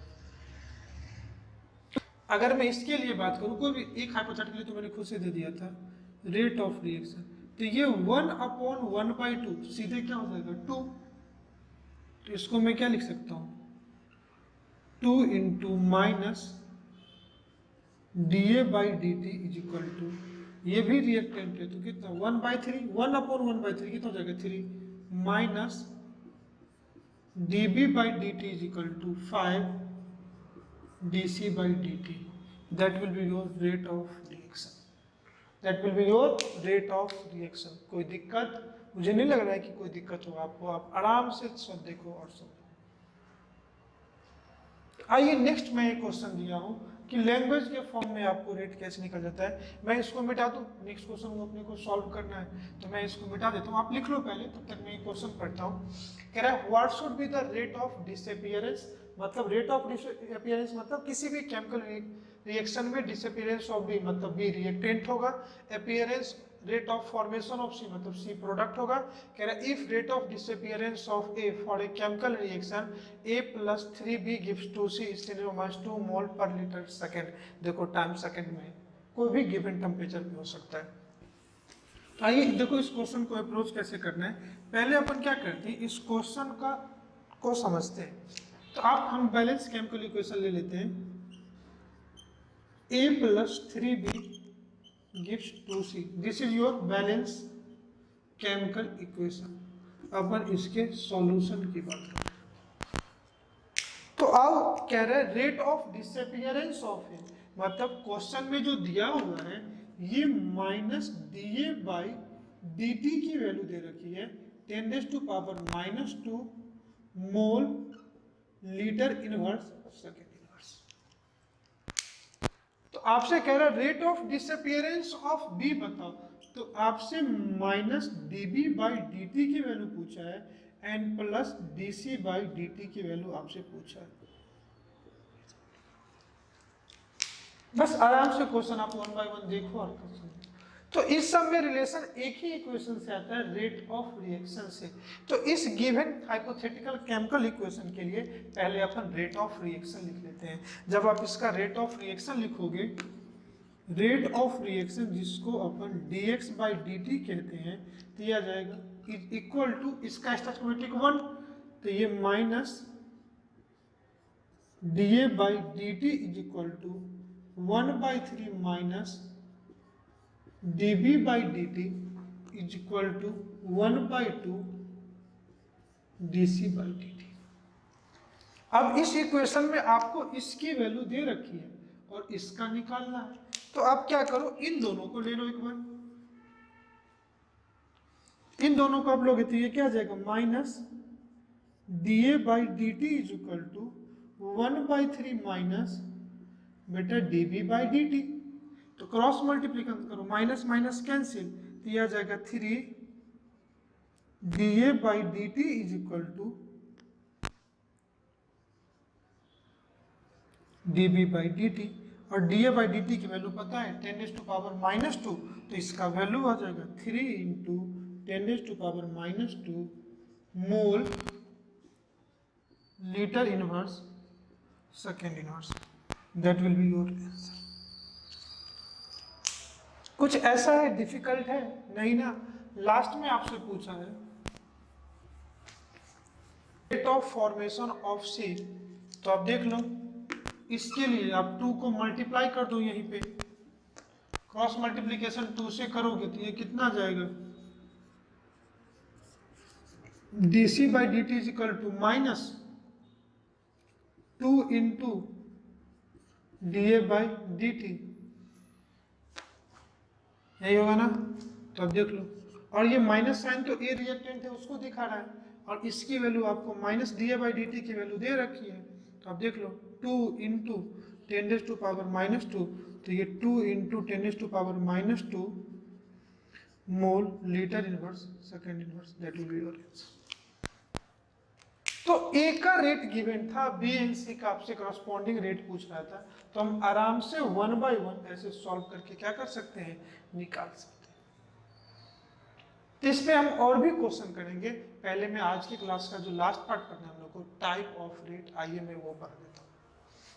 S1: अगर मैं इसके लिए बात करूं, कोई भी एक हाइपोथेटिकली तो मैंने खुद से दे दिया था रेट ऑफ रिएक्शन, तो ये 1/1/2 सीधे क्या हो जाएगा 2। तो इसको मैं क्या लिख सकता हूं 2 into minus dA/dt is equal to, ये भी रिएक्टेंट है तो कितना 1/3, 1/1/3 कितना हो जाएगा 3 minus dB/dt is equal to 5 dC/dt। That will be your rate of reaction, that will be your rate of reaction. कोई दिक्कत मुझे नहीं लग रहा है कि कोई दिक्कत हो आपको, आप आराम से सब देखो और समझो। आइए नेक्स्ट मैं एक क्वेश्चन दिया हूं कि लैंग्वेज के फॉर्म में आपको रेट कैसे निकल जाता है। मैं इसको मिटा दूं, नेक्स्ट क्वेश्चन को अपने को सॉल्व करना है तो मैं इसको मिटा देता हूं, आप लिख लो पहले, तब तक मैं एक क्वेश्चन पढ़ता हूं। कह रहा है what should be the rate of disappearance. मतलब रेट ऑफ डिसअपीयरेंस मतलब किसी भी केमिकल रिएक्शन में डिसअपीयरेंस ऑफ बी, मतलब बी रिएक्टेंट होगा, appearance rate of formation of C, मतलब सी प्रोडक्ट होगा। कह रहा है if rate of disappearance of A for a chemical reaction A + 3B gives 2C = 2 mole per litre second. देखो time second में कोई भी गिवन टेम्परेचर पे हो सकता है। तो आइए देखो इस क्वेश्चन को अप्रोच कैसे करना है। पहले अपन क्या करते हैं, इस क्वेश्चन को समझते हैं। तो आप हम बैलेंस केमिकल इक्वेशन ले लेते हैं। A + 3B gives 2C, this is your balance chemical equation. अपन इसके सॉल्यूशन की बात करते हैं। तो अब कह रहे हैं रेट ऑफ डिसअपियरेंस ऑफ ए, मतलब क्वेश्चन में जो दिया हुआ है ये -dA/dt की वैल्यू दे रखी है 10⁻⁻² mole litre inverse second inverse. तो आपसे कह रहा है rate of disappearance of B बताओ, तो आपसे -dB/dt की वैल्यू पूछा है एंड प्लस dC/dt की वैल्यू आपसे पूछा है। बस आराम से क्वेश्चन आप 1 बाय 1 देखो और क्वेश्चन। तो इस सब में रिलेशन एक ही इक्वेशन से आता है, रेट ऑफ रिएक्शन से। तो इस गिवन हाइपोथेटिकल केमिकल इक्वेशन के लिए पहले अपन रेट ऑफ रिएक्शन लिख लेते हैं। जब आप इसका रेट ऑफ रिएक्शन लिखोगे, रेट ऑफ रिएक्शन जिसको अपन dx/dt कहते हैं, तो आ जाएगा इक्वल टू इसका स्टोइकोमेट्रिक 1, तो ये -dA/dt = 1/3 dB/dt = 1/2 dC/dt। अब इस इक्वेशन में आपको इसकी वैल्यू दे रखी है और इसका निकालना है। तो आप क्या करो, इन दोनों को ले लो एक बार। इन दोनों को आप लोगे तो ये क्या आ जाएगा, -dA/dt = 1/3 बेटा dB/dt। तो क्रॉस मल्टीप्लिकेशन करो, माइनस माइनस कैंसिल, तो यह आ जाएगा 3 dA/dt = dB/dt। और dA/dt की वैल्यू पता है 10⁻⁻², तो इसका वैल्यू आ जाएगा 3 × 10⁻⁻² mole litre inverse second inverse. That will be your answer. कुछ ऐसा है डिफिकल्ट है नहीं ना। लास्ट में आपसे पूछा है रेट ऑफ फॉर्मेशन ऑफ सी, तो आप देख लो, इसके लिए आप 2 को मल्टीप्लाई कर दो, यहीं पे क्रॉस मल्टीप्लिकेशन 2 से करोगे तो ये कितना आ जाएगा, dC/dt = -2 × dA/dt, यही होगा ना। तो अब देख लो, और ये माइनस साइन तो ए रिएक्टेंट है उसको दिखा रहा है, और इसकी वैल्यू आपको -dA/dt की वैल्यू दे रखी है। तो आप देख लो 2 × 10⁻⁻², तो ये 2 × 10⁻⁻² mole litre inverse second inverse. That will be your answer. तो ए का रेट गिवन था, बी एंड सी का आपसे करस्पॉन्डिंग रेट पूछ रहा था, तो हम आराम से 1 बाय 1 ऐसे सॉल्व करके क्या कर सकते हैं, निकाल सकते हैं। तो इस पे हम और भी क्वेश्चन करेंगे। पहले मैं आज की क्लास का जो लास्ट पार्ट पढ़ना है हम लोग को, टाइप ऑफ रेट, आइए मैं वो पढ़ देता हूँ।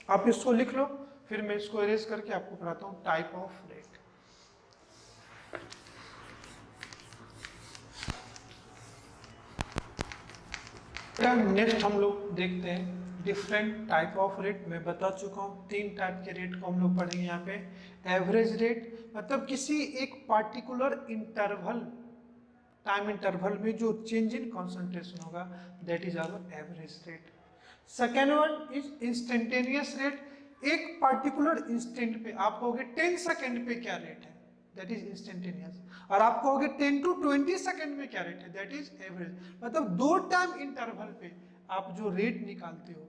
S1: आप इसको लिख लो, फिर मैं इसको अरेंज करके आपको पढ़ाता हूँ टाइप ऑफ रेट। नेक्स्ट हम लोग देखते हैं डिफरेंट टाइप ऑफ रेट। मैं बता चुका हूँ 3 टाइप के रेट को हम लोग पढ़ेंगे यहाँ पे। एवरेज रेट मतलब किसी एक पार्टिकुलर इंटरवल, टाइम इंटरवल में जो चेंज इन कॉन्सेंट्रेशन होगा, that is our average rate. Second one is instantaneous rate, एक पार्टिकुलर इंस्टेंट पे आप कहोगे 10 सेकेंड पे क्या रेट है, दैट इज इंस्टेंटेनियस। और आप कहोगे 10 to 20 सेकेंड में क्या रेट है, दैट इज एवरेज। मतलब 2 टाइम इंटरवल पे आप जो रेट निकालते हो,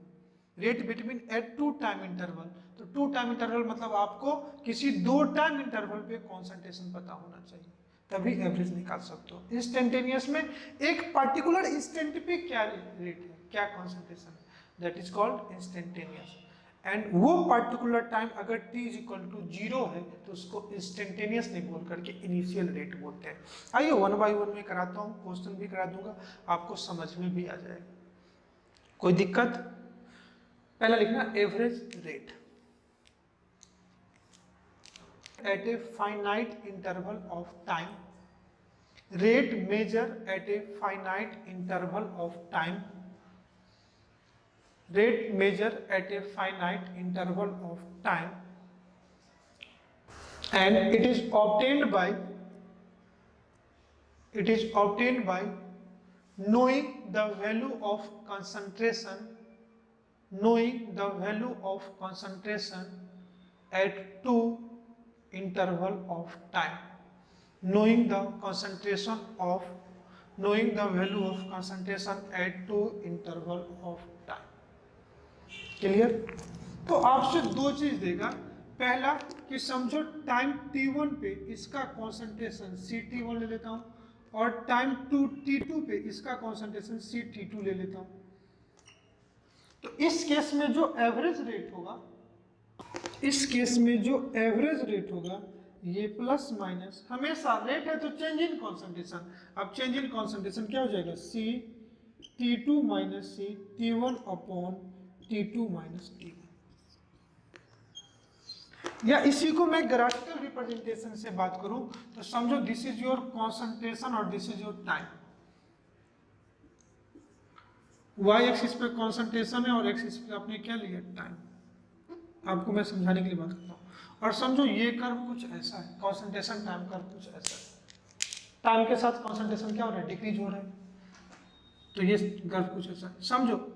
S1: rate between at 2 time interval. तो 2 टाइम इंटरवल मतलब आपको किसी 2 टाइम इंटरवल पे कॉन्सेंट्रेशन पता होना चाहिए, तभी एवरेज निकाल सकते हो। इंस्टेंटेनियस में एक पार्टिकुलर इंस्टेंट पे क्या रेट है, क्या कॉन्सेंट्रेशन है, that is called instantaneous. And वो पर्टिकुलर टाइम अगर t इज इक्वल टू 0 है तो उसको इंस्टेंटेनियस नहीं बोल करके इनिशियल रेट बोलते हैं। आइए 1 बाय 1 में कराता हूँ, क्वेश्चन भी करा दूंगा, आपको समझ में भी आ जाएगा, कोई दिक्कत। पहला लिखना average rate at a finite interval of time, rate measure at a finite interval of time, rate measure at a finite interval of time, and it is obtained by knowing the value of concentration at two interval of time, knowing the value of concentration at two interval of time। Clear? तो आपसे दो चीज देगा, पहला कि समझो time t1 पे इसका कॉन्सेंट्रेशन CT1 ले लेता हूं और टाइम t2 पे इसका कॉन्सेंट्रेशन CT2 ले लेता हूं। तो इस केस में जो एवरेज रेट होगा ये प्लस माइनस हमेशा रेट है तो चेंज इन कॉन्सेंट्रेशन, अब चेंज इन कॉन्सेंट्रेशन क्या हो जाएगा C T2 minus C T1 upon T2 minus T1। या इसी को मैं ग्राफिकल रिप्रेजेंटेशन से बात करूं तो समझो दिस इज योर कॉन्सेंट्रेशन और this is your time, y axis पे कॉन्सेंट्रेशन है और x एक्सिस पे आपने क्या लिया टाइम, आपको मैं समझाने के लिए बात करता हूँ। और समझो ये कर्व कुछ ऐसा है, कॉन्सेंट्रेशन टाइम कर्व कुछ ऐसा है, टाइम के साथ कॉन्सेंट्रेशन क्या हो रहा है, डिक्रीज हो रहा है, तो ये कर्व कुछ ऐसा है। समझो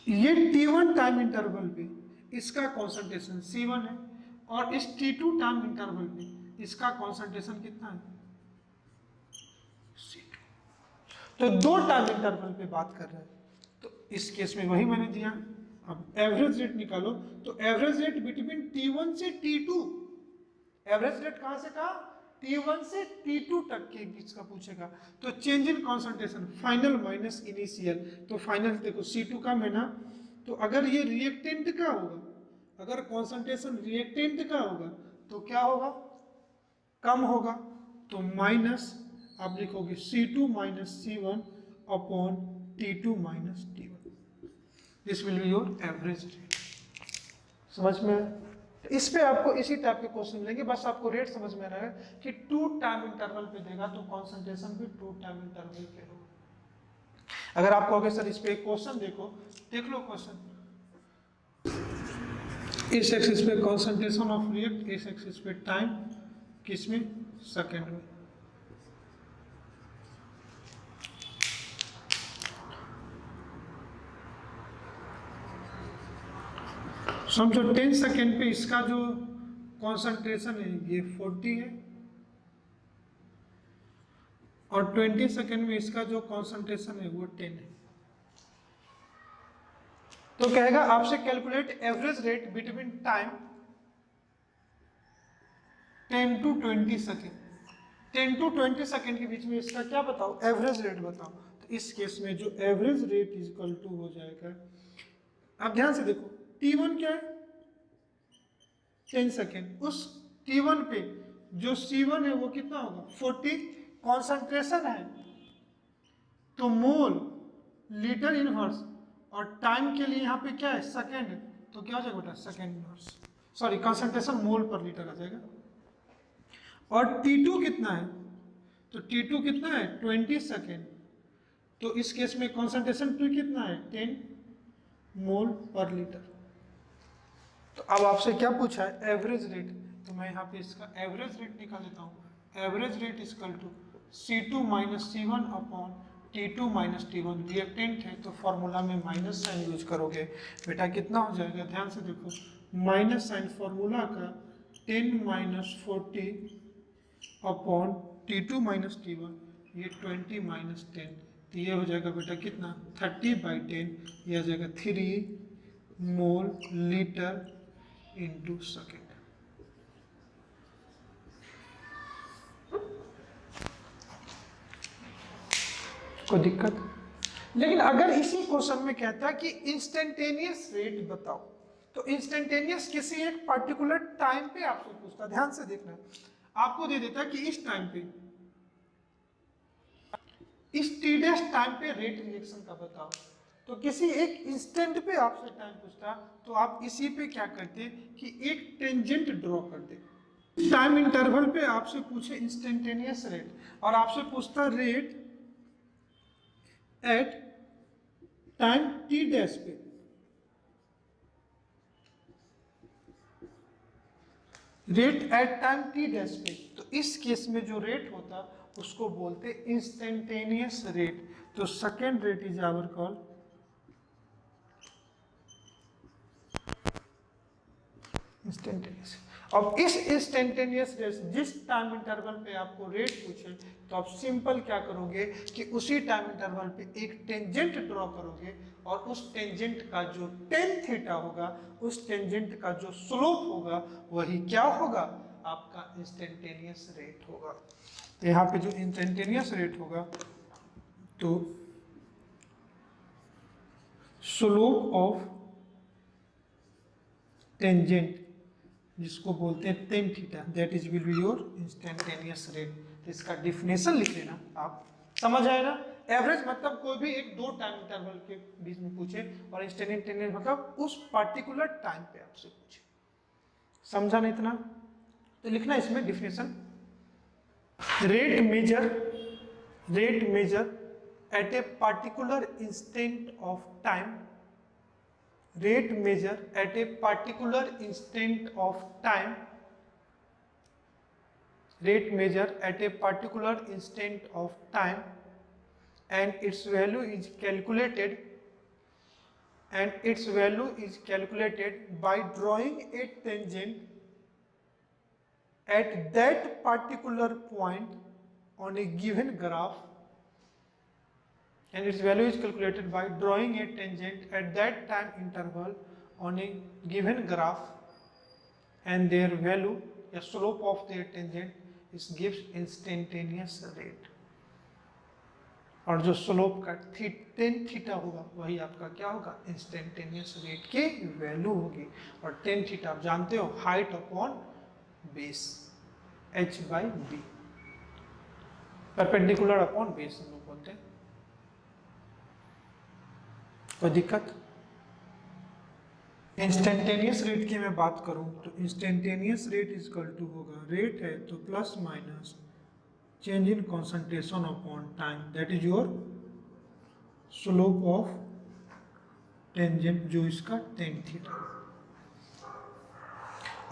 S1: ये T1 टाइम इंटरवल पे इसका कॉन्सेंट्रेशन C1 है और इस T2 टाइम इंटरवल पे इसका कॉन्सेंट्रेशन कितना है C2। तो दो टाइम इंटरवल पे बात कर रहे हैं, तो इस केस में वही मैंने दिया। अब एवरेज रेट निकालो, तो एवरेज रेट बिटवीन T1 से T2, एवरेज रेट कहां से कहा, T1 से T2 तक के बीच का पूछेगा। तो change in concentration final minus initial, तो फाइनल देखो C2 कम है ना, तो अगर ये रिएक्टेंट का होगा, अगर कॉन्सेंट्रेशन रिएक्टेंट का होगा तो क्या होगा, कम होगा, तो माइनस आप लिखोगे C2 minus C1 upon T2 minus T1, this will be your average rate. समझ में? इस पे आपको इसी टाइप के क्वेश्चन मिलेंगे, बस आपको रेट समझ में आ रहा है कि टू टाइम इंटरवल पे देगा तो कॉन्सेंट्रेशन भी टू टाइम इंटरवल पे होगा। अगर आप कहोगे सर इस पे क्वेश्चन देखो, देख लो क्वेश्चन, इस एक्सिस पे कॉन्सेंट्रेशन ऑफ रिएक्ट, इस एक्सिस पे टाइम, किसमें, सेकेंड में। समझो 10 सेकेंड पे इसका जो कॉन्सेंट्रेशन है ये 40 है और 20 सेकेंड में इसका जो कॉन्सेंट्रेशन है वो 10 है। तो कहेगा आपसे calculate average rate between time 10 to 20 second, 10 to 20 second के बीच में इसका क्या बताओ, एवरेज रेट बताओ। तो इस केस में जो average rate is equal to हो जाएगा, आप ध्यान से देखो T1 क्या है 10 सेकेंड, उस T1 पे जो C1 है वो कितना होगा 40, कॉन्सेंट्रेशन है तो मोल लीटर इनवर्स, और टाइम के लिए यहाँ पे क्या है सेकेंड, तो क्या हो जाएगा बेटा सेकेंड इनवर्स, सॉरी कॉन्सेंट्रेशन मोल पर लीटर आ जाएगा। और T2 कितना है, तो T2 कितना है 20 सेकेंड, तो इस केस में कॉन्सेंट्रेशन P कितना है 10 मोल पर लीटर। तो अब आपसे क्या पूछा है एवरेज रेट, तो मैं यहाँ पे इसका एवरेज रेट निकाल लेता हूँ। Average rate equal to C2 minus C1 upon T2 minus T1, reactant है तो फॉर्मूला में माइनस साइन यूज करोगे बेटा, कितना हो जाएगा, ध्यान से देखो, माइनस साइन फॉर्मूला का 10 minus 40 upon T2 minus T1, ये 20 माइनस 10, तो ये हो जाएगा बेटा कितना 30/10, ये आ जाएगा 3 मोल लीटर इंटू सेकेंड। कोई दिक्कत? लेकिन अगर इसी क्वेश्चन में कहता है कि इंस्टेंटेनियस रेट बताओ, तो इंस्टेंटेनियस किसी एक पर्टिकुलर टाइम पे आपसे पूछता, ध्यान से देखना, आपको दे देता कि इस टाइम पे, इस टीडेस टाइम पे रेट रिएक्शन का बताओ, तो किसी एक इंस्टेंट पे आपसे टाइम पूछता, तो आप इसी पे क्या करते कि एक टेंजेंट ड्रॉ करते। टाइम इंटरवल पे आपसे पूछे इंस्टेंटेनियस रेट, और आपसे पूछता rate at time T dash पे, rate at time T dash पे, तो इस केस में जो रेट होता उसको बोलते इंस्टेंटेनियस रेट। तो second rate is our call instantaneous. अब इस इंस्टेंटेनियस रेट, जिस टाइम इंटरवल पे आपको रेट पूछे, तो आप सिंपल क्या करोगे कि उसी टाइम इंटरवल पे एक टेंजेंट ड्रॉ करोगे, और उस टेंजेंट का जो टेन थीटा होगा, उस टेंजेंट का जो स्लोप होगा, वही क्या होगा, आपका इंस्टेंटेनियस रेट होगा। तो यहाँ पे जो इंस्टेंटेनियस रेट होगा, तो स्लोप ऑफ टेंजेंट, जिसको बोलते हैं tan theta, that is will be your instantaneous rate. तो इसका डिफिनेशन लिख लेना, आप समझ आए ना। एवरेज मतलब कोई भी एक दो टाइम इंटरवल के बीच में पूछे, और इंस्टेंटेनियस मतलब उस पर्टिकुलर टाइम पे आपसे पूछे। समझा ना इतना? तो लिखना इसमें definition, rate measure at a particular instant of time, rate measure at a particular instant of time, rate measure at a particular instant of time, and its value is calculated, by drawing a tangent at that particular point on a given graph, and its value is calculated by drawing a tangent at that time interval on a given graph, and their value, the slope of their tangent is gives instantaneous rate। और जो slope का tan theta होगा, वही आपका क्या होगा, instantaneous rate की value होगी। और टेन थीटा आप जानते हो, height upon base, h/b, perpendicular upon base हम लोग बोलते हैं। कोई दिक्कत? इंस्टेंटेनियस रेट की मैं बात करूं, तो instantaneous rate is equal to होगा, रेट है तो plus minus change in concentration upon time, that is your slope of tangent, जो इसका टेन थीटा।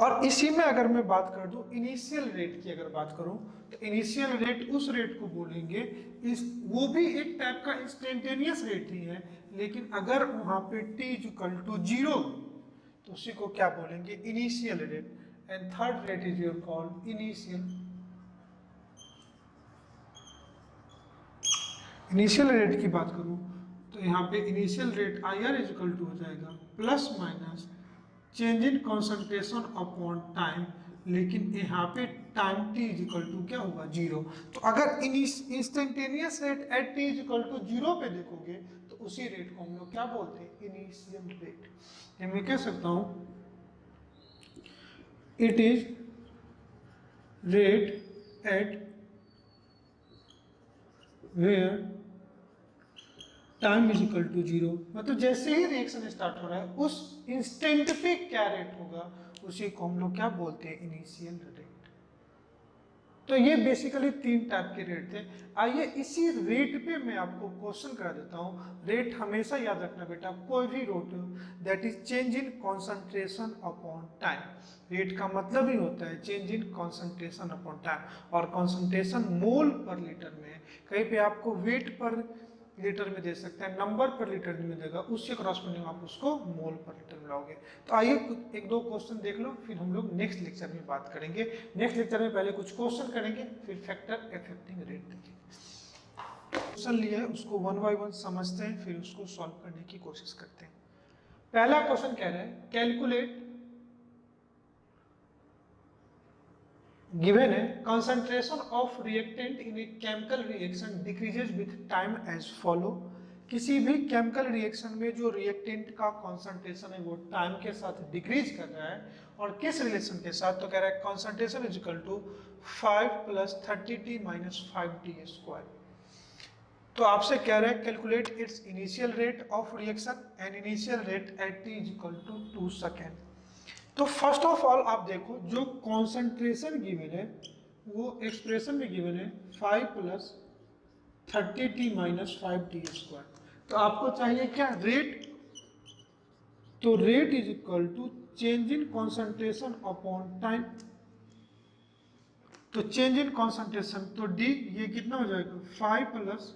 S1: और इसी में अगर मैं बात कर दूं इनिशियल रेट की, अगर बात करूं तो इनिशियल रेट उस रेट को बोलेंगे, इस वो भी एक टाइप का इंस्टेंटेनियस रेट ही है, लेकिन अगर वहां पे t इक्वल टू 0, तो उसी को क्या बोलेंगे, initial rate. And third rate is your called initial rate की बात करूं तो यहाँ पे initial rate IR is equal to हो जाएगा plus minus change in concentration upon time, लेकिन यहाँ पे time t is equal to क्या होगा, 0। तो अगर instantaneous rate at t is equal to 0 पे देखोगे, तो उसी रेट को हम लोग क्या बोलते हैं, इनिशियल रेट। मैं कह सकता हूं it is rate at where time is equal to 0, मतलब जैसे ही रिएक्शन स्टार्ट हो रहा है उस इंस्टेंट पे क्या रेट होगा, उसी को हम लोग क्या बोलते हैं, इनिशियल रेट। तो ये बेसिकली तीन टाइप के रेट थे। आइए इसी रेट पे मैं आपको क्वेश्चन करा देता हूँ। रेट हमेशा याद रखना बेटा, कोई भी rate that is change in concentration upon time. Rate का मतलब ही होता है change in concentration upon time, और कॉन्सेंट्रेशन मोल पर लीटर में है। कहीं पे आपको वेट पर लीटर में दे सकते हैं, नंबर पर लीटर में देगा, उससे क्रॉसपोंडिंग आप उसको मोल पर लीटर में लाओगे। तो आइए एक दो क्वेश्चन देख लो, फिर हम लोग नेक्स्ट लेक्चर में बात करेंगे। नेक्स्ट लेक्चर में पहले कुछ क्वेश्चन करेंगे, फिर फैक्टर अफेक्टिंग रेट देखेंगे। क्वेश्चन लिया है उसको वन बाय वन समझते हैं, फिर उसको सॉल्व करने की कोशिश करते हैं। पहला क्वेश्चन कह रहा है कैलकुलेट, गिवन है concentration of reactant in a chemical reaction decreases with time as follow। किसी भी केमिकल रिएक्शन में जो रिएक्टेंट का कॉन्सेंट्रेशन है वो टाइम के साथ डिक्रीज कर रहा है, और किस रिलेशन के साथ, तो कह रहा है concentration is equal to 5 + 30t - 5t²। तो आपसे कह रहा है calculate its initial rate of reaction and initial rate at t = 2 second. तो फर्स्ट ऑफ ऑल आप देखो जो कॉन्सेंट्रेशन गिवन है वो एक्सप्रेशन में गिवन है 5 + 30t - 5t²। तो आपको चाहिए क्या, रेट। तो rate is equal to change in concentration upon time. तो चेंज इन कॉन्सेंट्रेशन, तो डी ये कितना हो जाएगा 5 +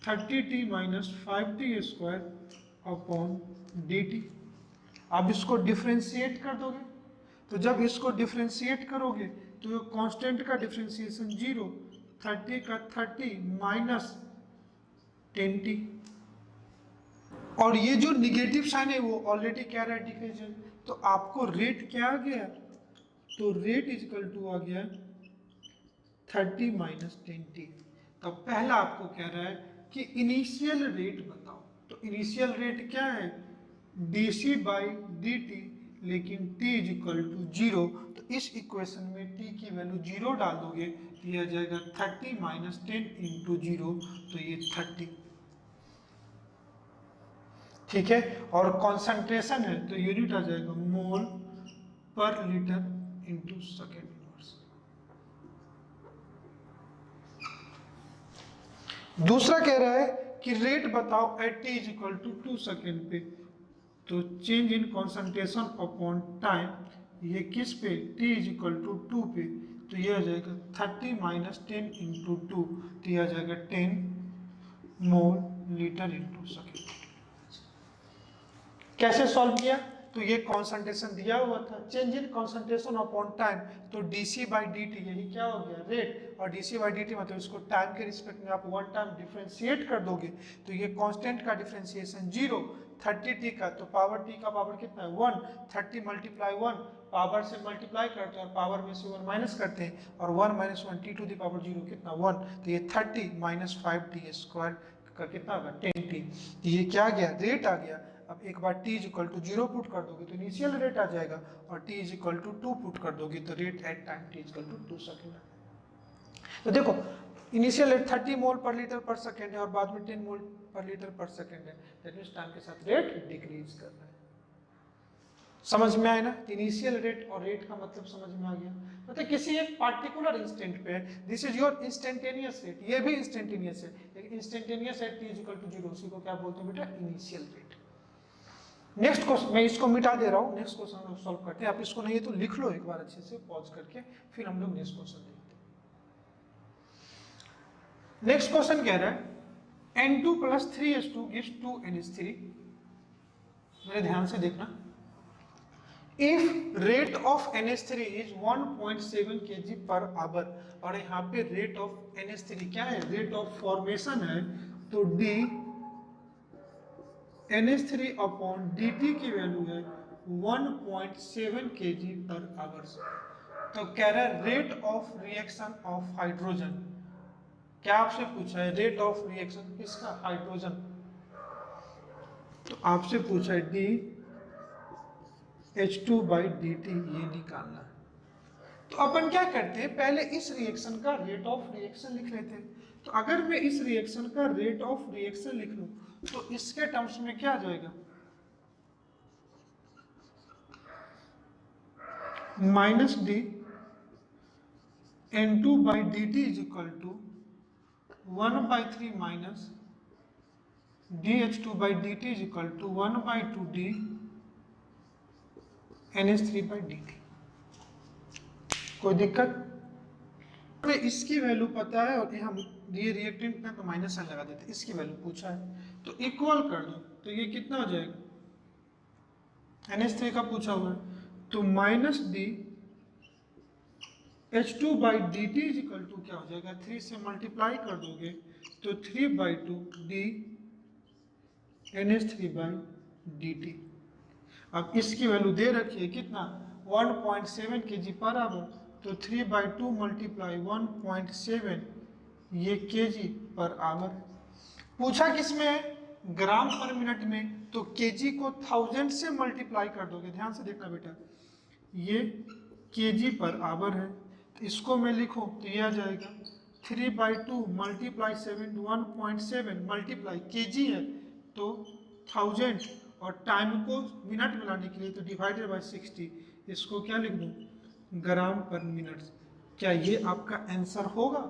S1: 30t - 5t² अपॉन dt। आप इसको डिफ्रेंशिएट कर दोगे, तो जब इसको डिफ्रेंशिएट करोगे तो कांस्टेंट का डिफ्रेंशिएशन 0, 30 का 30 माइनस 10t, और ये जो निगेटिव साइन है वो ऑलरेडी क्या रहा है, डिक्रीज है। तो आपको रेट क्या आ गया, तो रेट इज इक्वल टू आ गया 30 माइनस 10t। तो पहला आपको कह रहा है कि इनिशियल रेट बताओ। तो इनिशियल रेट क्या है, dc/dt, लेकिन t इज इक्वल टू 0। तो इस इक्वेशन में t की वैल्यू 0 डाल दोगे तो यह आ जाएगा 30 माइनस 10 इंटू 0, तो ये 30। ठीक है, और कॉन्सेंट्रेशन है तो यूनिट आ जाएगा मोल per litre into second inverse. दूसरा कह रहा है कि रेट बताओ at t is equal to 2 second पे। तो change in concentration upon time, ये किस पे, t इज इक्वल टू 2 पे। तो ये आ जाएगा 30 माइनस 10 इंटू 2, तो ये आ जाएगा 10 मोल लीटर इंटू सेकेंड। कैसे सॉल्व किया, तो ये कॉन्सेंट्रेशन दिया हुआ था, change in concentration upon time, तो dc/dt यही क्या हो गया, रेट, और dc/dt मतलब इसको टाइम के रिस्पेक्ट में आप वन टाइम डिफरेंशिएट कर दोगे तो ये कांस्टेंट का डिफरेंशिएशन 0, 30t का, तो पावर t का पावर कितना है 1, 30 × 1, पावर से मल्टीप्लाई करते हैं और पावर में से 1 माइनस करते हैं, और 1 - 1 t⁴ कितना 1, तो ये 30 - 5t² का कितना होगा 10t। तो ये क्या आ गया, रेट आ गया। अब एक बार t is equal to 0 put कर दोगे तो इनिशियल रेट आ जाएगा, और t is equal to 2 put कर दोगे तो rate at time t is equal to 2 second. तो देखो इनिशियल रेट 30 मोल पर लीटर पर सेकेंड है और बाद में 10 मोल पर लीटर पर सेकेंड है, दैट मींस टाइम के साथ रेट डिक्रीज कर रहा है। समझ में आया ना, इनिशियल रेट और रेट का मतलब समझ में आ गया। मतलब किसी एक पार्टिकुलर इंस्टेंट पे, this is your instantaneous rate, ये भी इंस्टेंटेनियस है, लेकिन instantaneous rate t is equal to 0, उसी को क्या बोलते हैं बेटा, इनिशियल रेट। नेक्स्ट क्वेश्चन, मैं इसको मिटा दे रहा हूँ, नेक्स्ट क्वेश्चन हम लोग सॉल्व करते हैं। आप इसको नहीं है तो लिख लो एक बार अच्छे से पॉज करके, फिर हम लोग नेक्स्ट क्वेश्चन देखते हैं। नेक्स्ट क्वेश्चन कह रहा है N2 + 3H2 gives 2NH3। मेरे ध्यान से देखना, if rate of NH3 is 1.7 kg/h, और यहाँ पे रेट ऑफ NH3 क्या है, रेट ऑफ फॉर्मेशन है, तो d NH3 अपॉन dt की वैल्यू है 1.7 kg/h। तो कह रहा है rate of reaction of hydrogen, क्या आपसे पूछा है, रेट ऑफ रिएक्शन किसका, हाइड्रोजन। तो आपसे पूछा है d H2/dt ये निकालना है। तो अपन क्या करते हैं, पहले इस रिएक्शन का रेट ऑफ रिएक्शन लिख लेते हैं। तो अगर मैं इस रिएक्शन का रेट ऑफ रिएक्शन लिख लूं तो इसके टर्म्स में क्या आ जाएगा, -d N2/dt is equal to 1/3 minus dH2/dt is equal to 1/2d NH3/dt। कोई दिक्कत, हमें इसकी वैल्यू पता है और हम ये रिएक्टेंट में तो माइनस साइन लगा देते, इसकी वैल्यू पूछा है तो इक्वल कर दो, तो ये कितना हो जाएगा, NH3 का पूछा हुआ है, तो -d H2/dt is equal to क्या हो जाएगा, 3 से मल्टीप्लाई कर दोगे तो 3/2d NH3/dt। अब इसकी वैल्यू दे रखी है कितना, 1.7 kg/h, तो 3/2 मल्टीप्लाई 1.7 ये kg/h। पूछा किसमें है, ग्राम पर मिनट में, तो केजी को 1000 से मल्टीप्लाई कर दोगे। ध्यान से देखना बेटा, ये केजी पर आवर है, तो इसको मैं लिखूं तो ये आ जाएगा 3/2 मल्टीप्लाई 7 1.7 मल्टीप्लाई केजी है तो 1000 और टाइम को मिनट में लाने के लिए तो डिवाइडेड बाय 60, इसको क्या लिख दूं, ग्राम पर मिनट। क्या ये आपका आंसर होगा?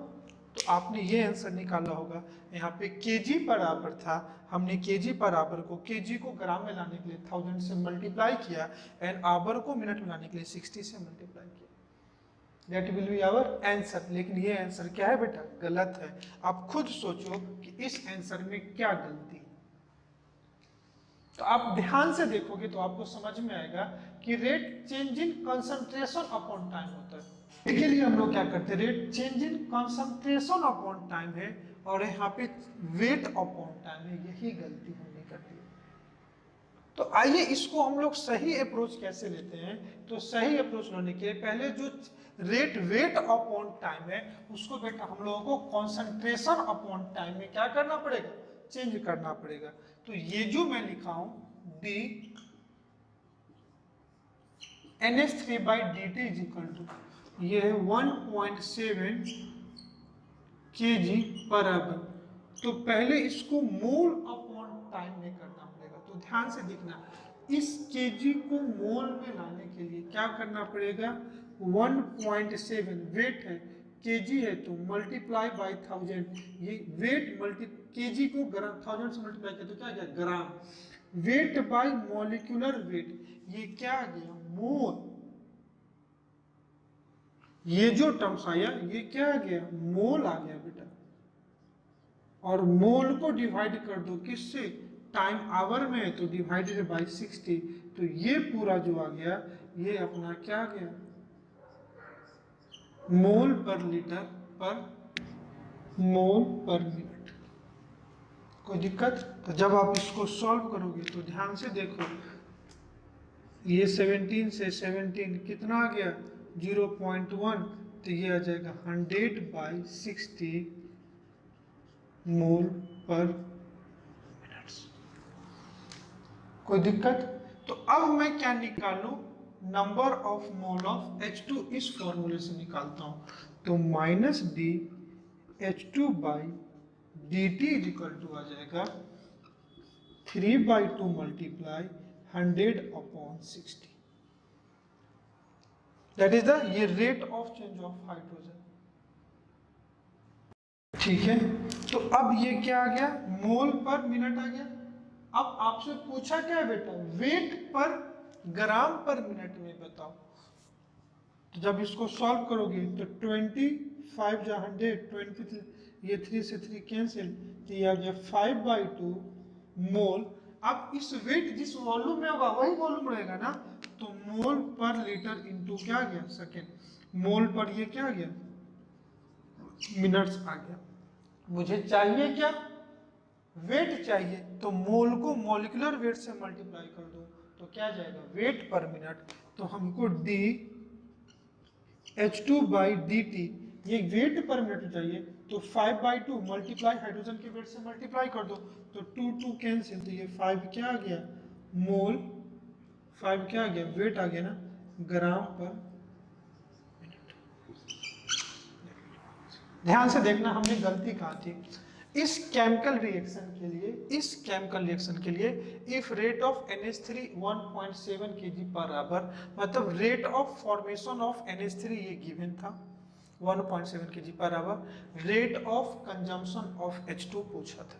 S1: तो आपने ये आंसर निकाला होगा। यहाँ पे केजी पर आवर था, हमने केजी पर आवर को केजी को ग्राम में लाने के लिए 1000 से मल्टीप्लाई किया एंड आवर को मिनट में लाने के लिए 60 से मल्टीप्लाई किया। That will be our answer. लेकिन ये आंसर क्या है बेटा? गलत है। आप खुद सोचो कि इस आंसर में क्या गलती है। तो आप ध्यान से देखोगे तो आपको समझ में आएगा कि rate change in concentration upon time होता है। इसके लिए हम लोग क्या करते हैं, rate change in concentration upon time है और यहाँ पे वेट अपॉन टाइम है, यही गलती हमने कर दी। तो आइए इसको हम लोग सही अप्रोच कैसे लेते हैं। तो सही अप्रोच लेने के लिए पहले जो रेट वेट अपॉन टाइम है उसको बेटा हम लोगों को कंसंट्रेशन अपॉन टाइम में क्या करना पड़ेगा, चेंज करना पड़ेगा। तो ये जो मैं लिखा हूं D NH3/dt is equal to, ये है 1.7 kg पर आवर। तो पहले इसको मोल अपॉन टाइम में करना पड़ेगा। तो ध्यान से देखना, इस केजी को मोल में लाने के लिए क्या करना पड़ेगा, 1.7 वेट है, केजी है तो मल्टीप्लाई बाय 1000, ये वेट मल्टी केजी को 1000 से मल्टीप्लाई किया तो क्या गया, ग्राम। वेट बाय मॉलिक्यूलर वेट, ये क्या आ गया, मोल। ये जो टर्म्स आया ये क्या आ गया, मोल आ गया बेटा। और मोल को डिवाइड कर दो किससे, टाइम आवर में है तो डिवाइडेड बाय 60, तो ये पूरा जो आ गया ये अपना क्या आ गया, मोल पर लीटर पर मोल पर मिनट। कोई दिक्कत? तो जब आप इसको सॉल्व करोगे तो ध्यान से देखो, ये 17 से 17 कितना आ गया, 0.1, तो ये आ जाएगा 100/60 मोल पर मिनट्स। कोई दिक्कत? तो अब मैं क्या निकालूं, number of mole of H2 इस फॉर्मूले से निकालता हूं। तो minus D H2/dt is equal to आ जाएगा 3/2 मल्टीप्लाई 100/60, दैट इज द ये rate of change of hydrogen. ठीक है, तो अब ये क्या आ गया, मोल पर मिनट आ गया। अब आपसे पूछा क्या है बेटा, वेट पर ग्राम पर मिनट में बताओ। तो जब इसको सॉल्व करोगे तो 25 जा 100, 23, ये 3 से 3 कैंसिल, तो ये आ गया 5/2 मोल। अब इस वेट जिस वॉल्यूम में होगा वही वॉल्यूम रहेगा ना, तो मोल पर लीटर इंटू क्या आ गया, सेकेंड। मोल पर ये क्या आ गया, मिनट्स आ गया। मुझे चाहिए क्या, वेट चाहिए, तो मोल को मॉलिक्यूलर वेट से मल्टीप्लाई कर दो तो क्या जाएगा, वेट पर मिनट। तो हमको डी H2/dt ये वेट पर मिनट चाहिए, तो 5/2 मल्टीप्लाई हाइड्रोजन के वेट से मल्टीप्लाई कर दो तो 2 कैंसिल, तो ये 5 क्या आ गया, मोल, 5 क्या आ गया, वेट आ गया ना, ग्राम पर मिनट। ध्यान से देखना हमने गलती कहाँ थी। इस केमिकल रिएक्शन के लिए if rate of NH3 1.7 kg per hour, मतलब rate of formation of NH3 ये गिवन था 1.7 kg per hour, rate of consumption of H2 पूछा था।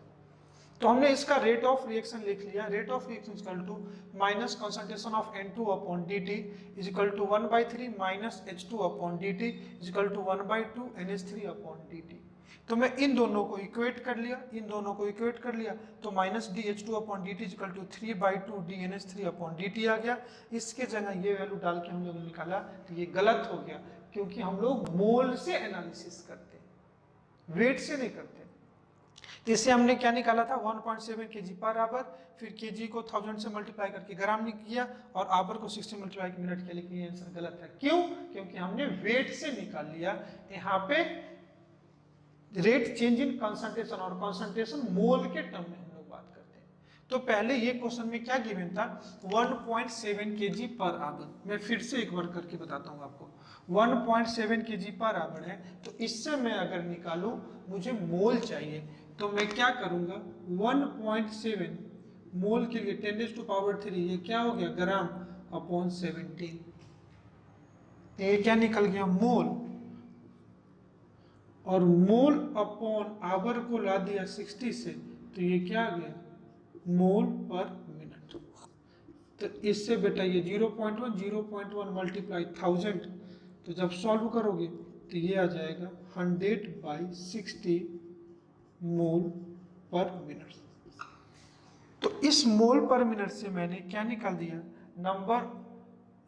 S1: तो हमने इसका रेट ऑफ रिएक्शन लिख लिया, rate of reaction equal to minus concentration of N2/dt is equal to 1/3 minus H2/dt is equal to 1/2 NH3/dt। तो मैं इन दोनों को इक्वेट कर लिया, तो minus DH2/dt is equal to 3/2 DNH3/dt आ गया। इसके जगह ये वैल्यू डाल के हम लोग निकाला, तो ये गलत हो गया क्योंकि हम लोग मोल से एनालिसिस करते हैं, वेट से नहीं करते। इसे हमने क्या निकाला था, 1.7 kg पर आवर, फिर kg को 1000 से मल्टीप्लाई करके ग्राम किया और आवर को 60 मल्टीप्लाई के मिनट किया, लेकिन ये आंसर गलत है। क्यों? क्योंकि हमने वेट से निकाल लिया। यहाँ पे रेट चेंज इन कंसंट्रेशन, और कंसंट्रेशन मोल के टर्म में हम लोग बात करते हैं। तो पहले ये क्वेश्चन में क्या गिवन था 1.7 kg पर आवर। मैं फिर से एक बार करके बताता हूँ आपको। 1.7 kg पर आवर है, तो इससे मैं अगर निकालूं मुझे मोल चाहिए, तो मैं क्या करूंगा 1.7 मोल के लिए 10⁻³ ये क्या हो गया ग्राम अपॉन 17। ये क्या निकल गया मोल, और मोल अपॉन आवर को ला दिया 60 से, तो ये क्या आ गया मोल पर मिनट। तो इससे बेटा ये 0.1 मल्टीप्लाई 1000, तो जब सॉल्व करोगे तो ये आ जाएगा 100/60 मोल पर मिनट। तो इस मोल पर मिनट से मैंने क्या निकाल दिया number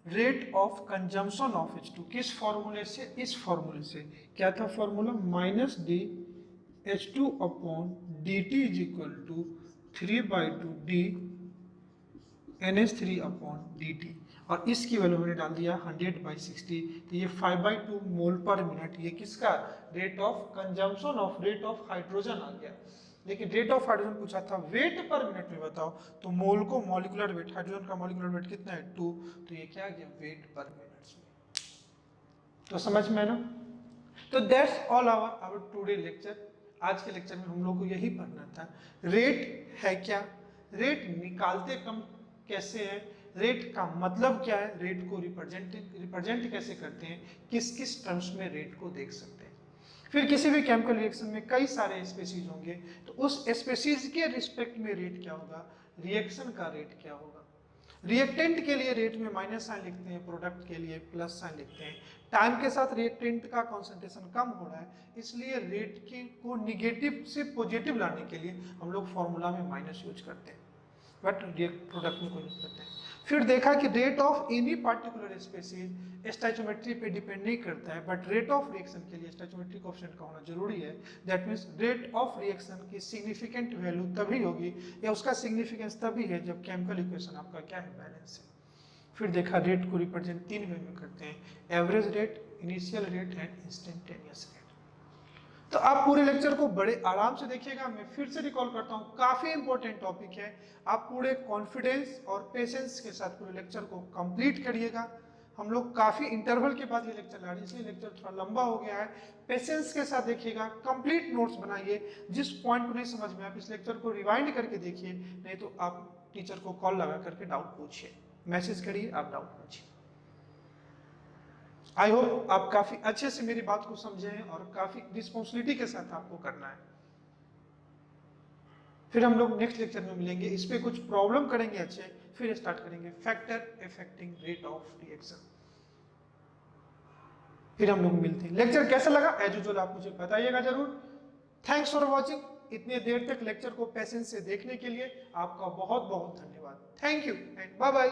S1: rate of consumption of H2। किस फॉर्मूले से, इस फॉर्मूले से। क्या था formula -d H2 upon dt is equal to 3/2 d NH3 upon dt, और इसकी वैल्यू मैंने डाल दिया 100/60, तो ये 5/2 मोल पर मिनट। ये किसका rate of consumption of rate of hydrogen आ गया। लेकिन रेट ऑफ हाइड्रोजन पूछा था वेट पर मिनट में बताओ, तो मोल को मॉलिक्यूलर वेट, हाइड्रोजन का मॉलिक्यूलर वेट कितना है 2, तो ये क्या आ गया वेट पर मिनट में। तो समझ में ना। तो that's all our today lecture. आज के लेक्चर में हम लोग को यही पढ़ना था रेट है क्या, रेट निकालते कम कैसे है, रेट का मतलब क्या है, रेट को रिप्रेजेंट कैसे करते हैं, किस किस टर्म्स में रेट को देख सकते हैं। फिर किसी भी केमिकल रिएक्शन में कई सारे स्पेसीज होंगे, तो उस स्पेसीज के रिस्पेक्ट में रेट क्या होगा, रिएक्शन का रेट क्या होगा। रिएक्टेंट के लिए रेट में माइनस साइन लिखते हैं, प्रोडक्ट के लिए प्लस साइन लिखते हैं। टाइम के साथ रिएक्टेंट का कॉन्सेंट्रेशन कम हो रहा है, इसलिए रेट की को निगेटिव से पॉजिटिव लाने के लिए हम लोग फॉर्मूला में माइनस यूज करते हैं, बट प्रोडक्ट में कोई यूज करते हैं। फिर देखा कि rate of any particular species stoichiometry पे डिपेंड नहीं करता है, बट रेट ऑफ रिएक्शन के लिए स्टोइचियोमेट्रिक कोएफिशिएंट का होना जरूरी है। That means rate of reaction की सिग्निफिकेंट वैल्यू तभी होगी या उसका सिग्निफिकेंस तभी है जब केमिकल इक्वेशन आपका क्या है बैलेंस है। फिर देखा रेट को रिप्रेजेंट 3 वे में करते हैं, average rate, initial rate and instantaneous rate. तो आप पूरे लेक्चर को बड़े आराम से देखिएगा। मैं फिर से रिकॉल करता हूँ, काफी इंपॉर्टेंट टॉपिक है। आप पूरे कॉन्फिडेंस और पेशेंस के साथ पूरे लेक्चर को कंप्लीट करिएगा। हम लोग काफी इंटरवल के बाद ये लेक्चर ला रहे हैं, इसलिए लेक्चर थोड़ा लंबा हो गया है। पेशेंस के साथ देखिएगा, कंप्लीट नोट्स बनाइए। जिस पॉइंट को नहीं समझ में आप इस लेक्चर को रिवाइंड करके देखिए, नहीं तो आप टीचर को कॉल लगा करके डाउट पूछिए, मैसेज करिए, आप डाउट पूछिए। आई होप आप काफी अच्छे से मेरी बात को समझे हैं और काफी रिस्पॉन्सिबिलिटी के साथ आपको करना है। फिर हम लोग नेक्स्ट लेक्चर में मिलेंगे, इस पे कुछ प्रॉब्लम करेंगे अच्छे, फिर स्टार्ट करेंगे factor affecting rate of reaction. फिर हम लोग मिलते हैं। लेक्चर कैसा लगा एज यूजुअल आप मुझे बताइएगा जरूर। Thanks for watching. इतने देर तक लेक्चर को पेशेंस से देखने के लिए आपका बहुत बहुत धन्यवाद। Thank you and bye bye.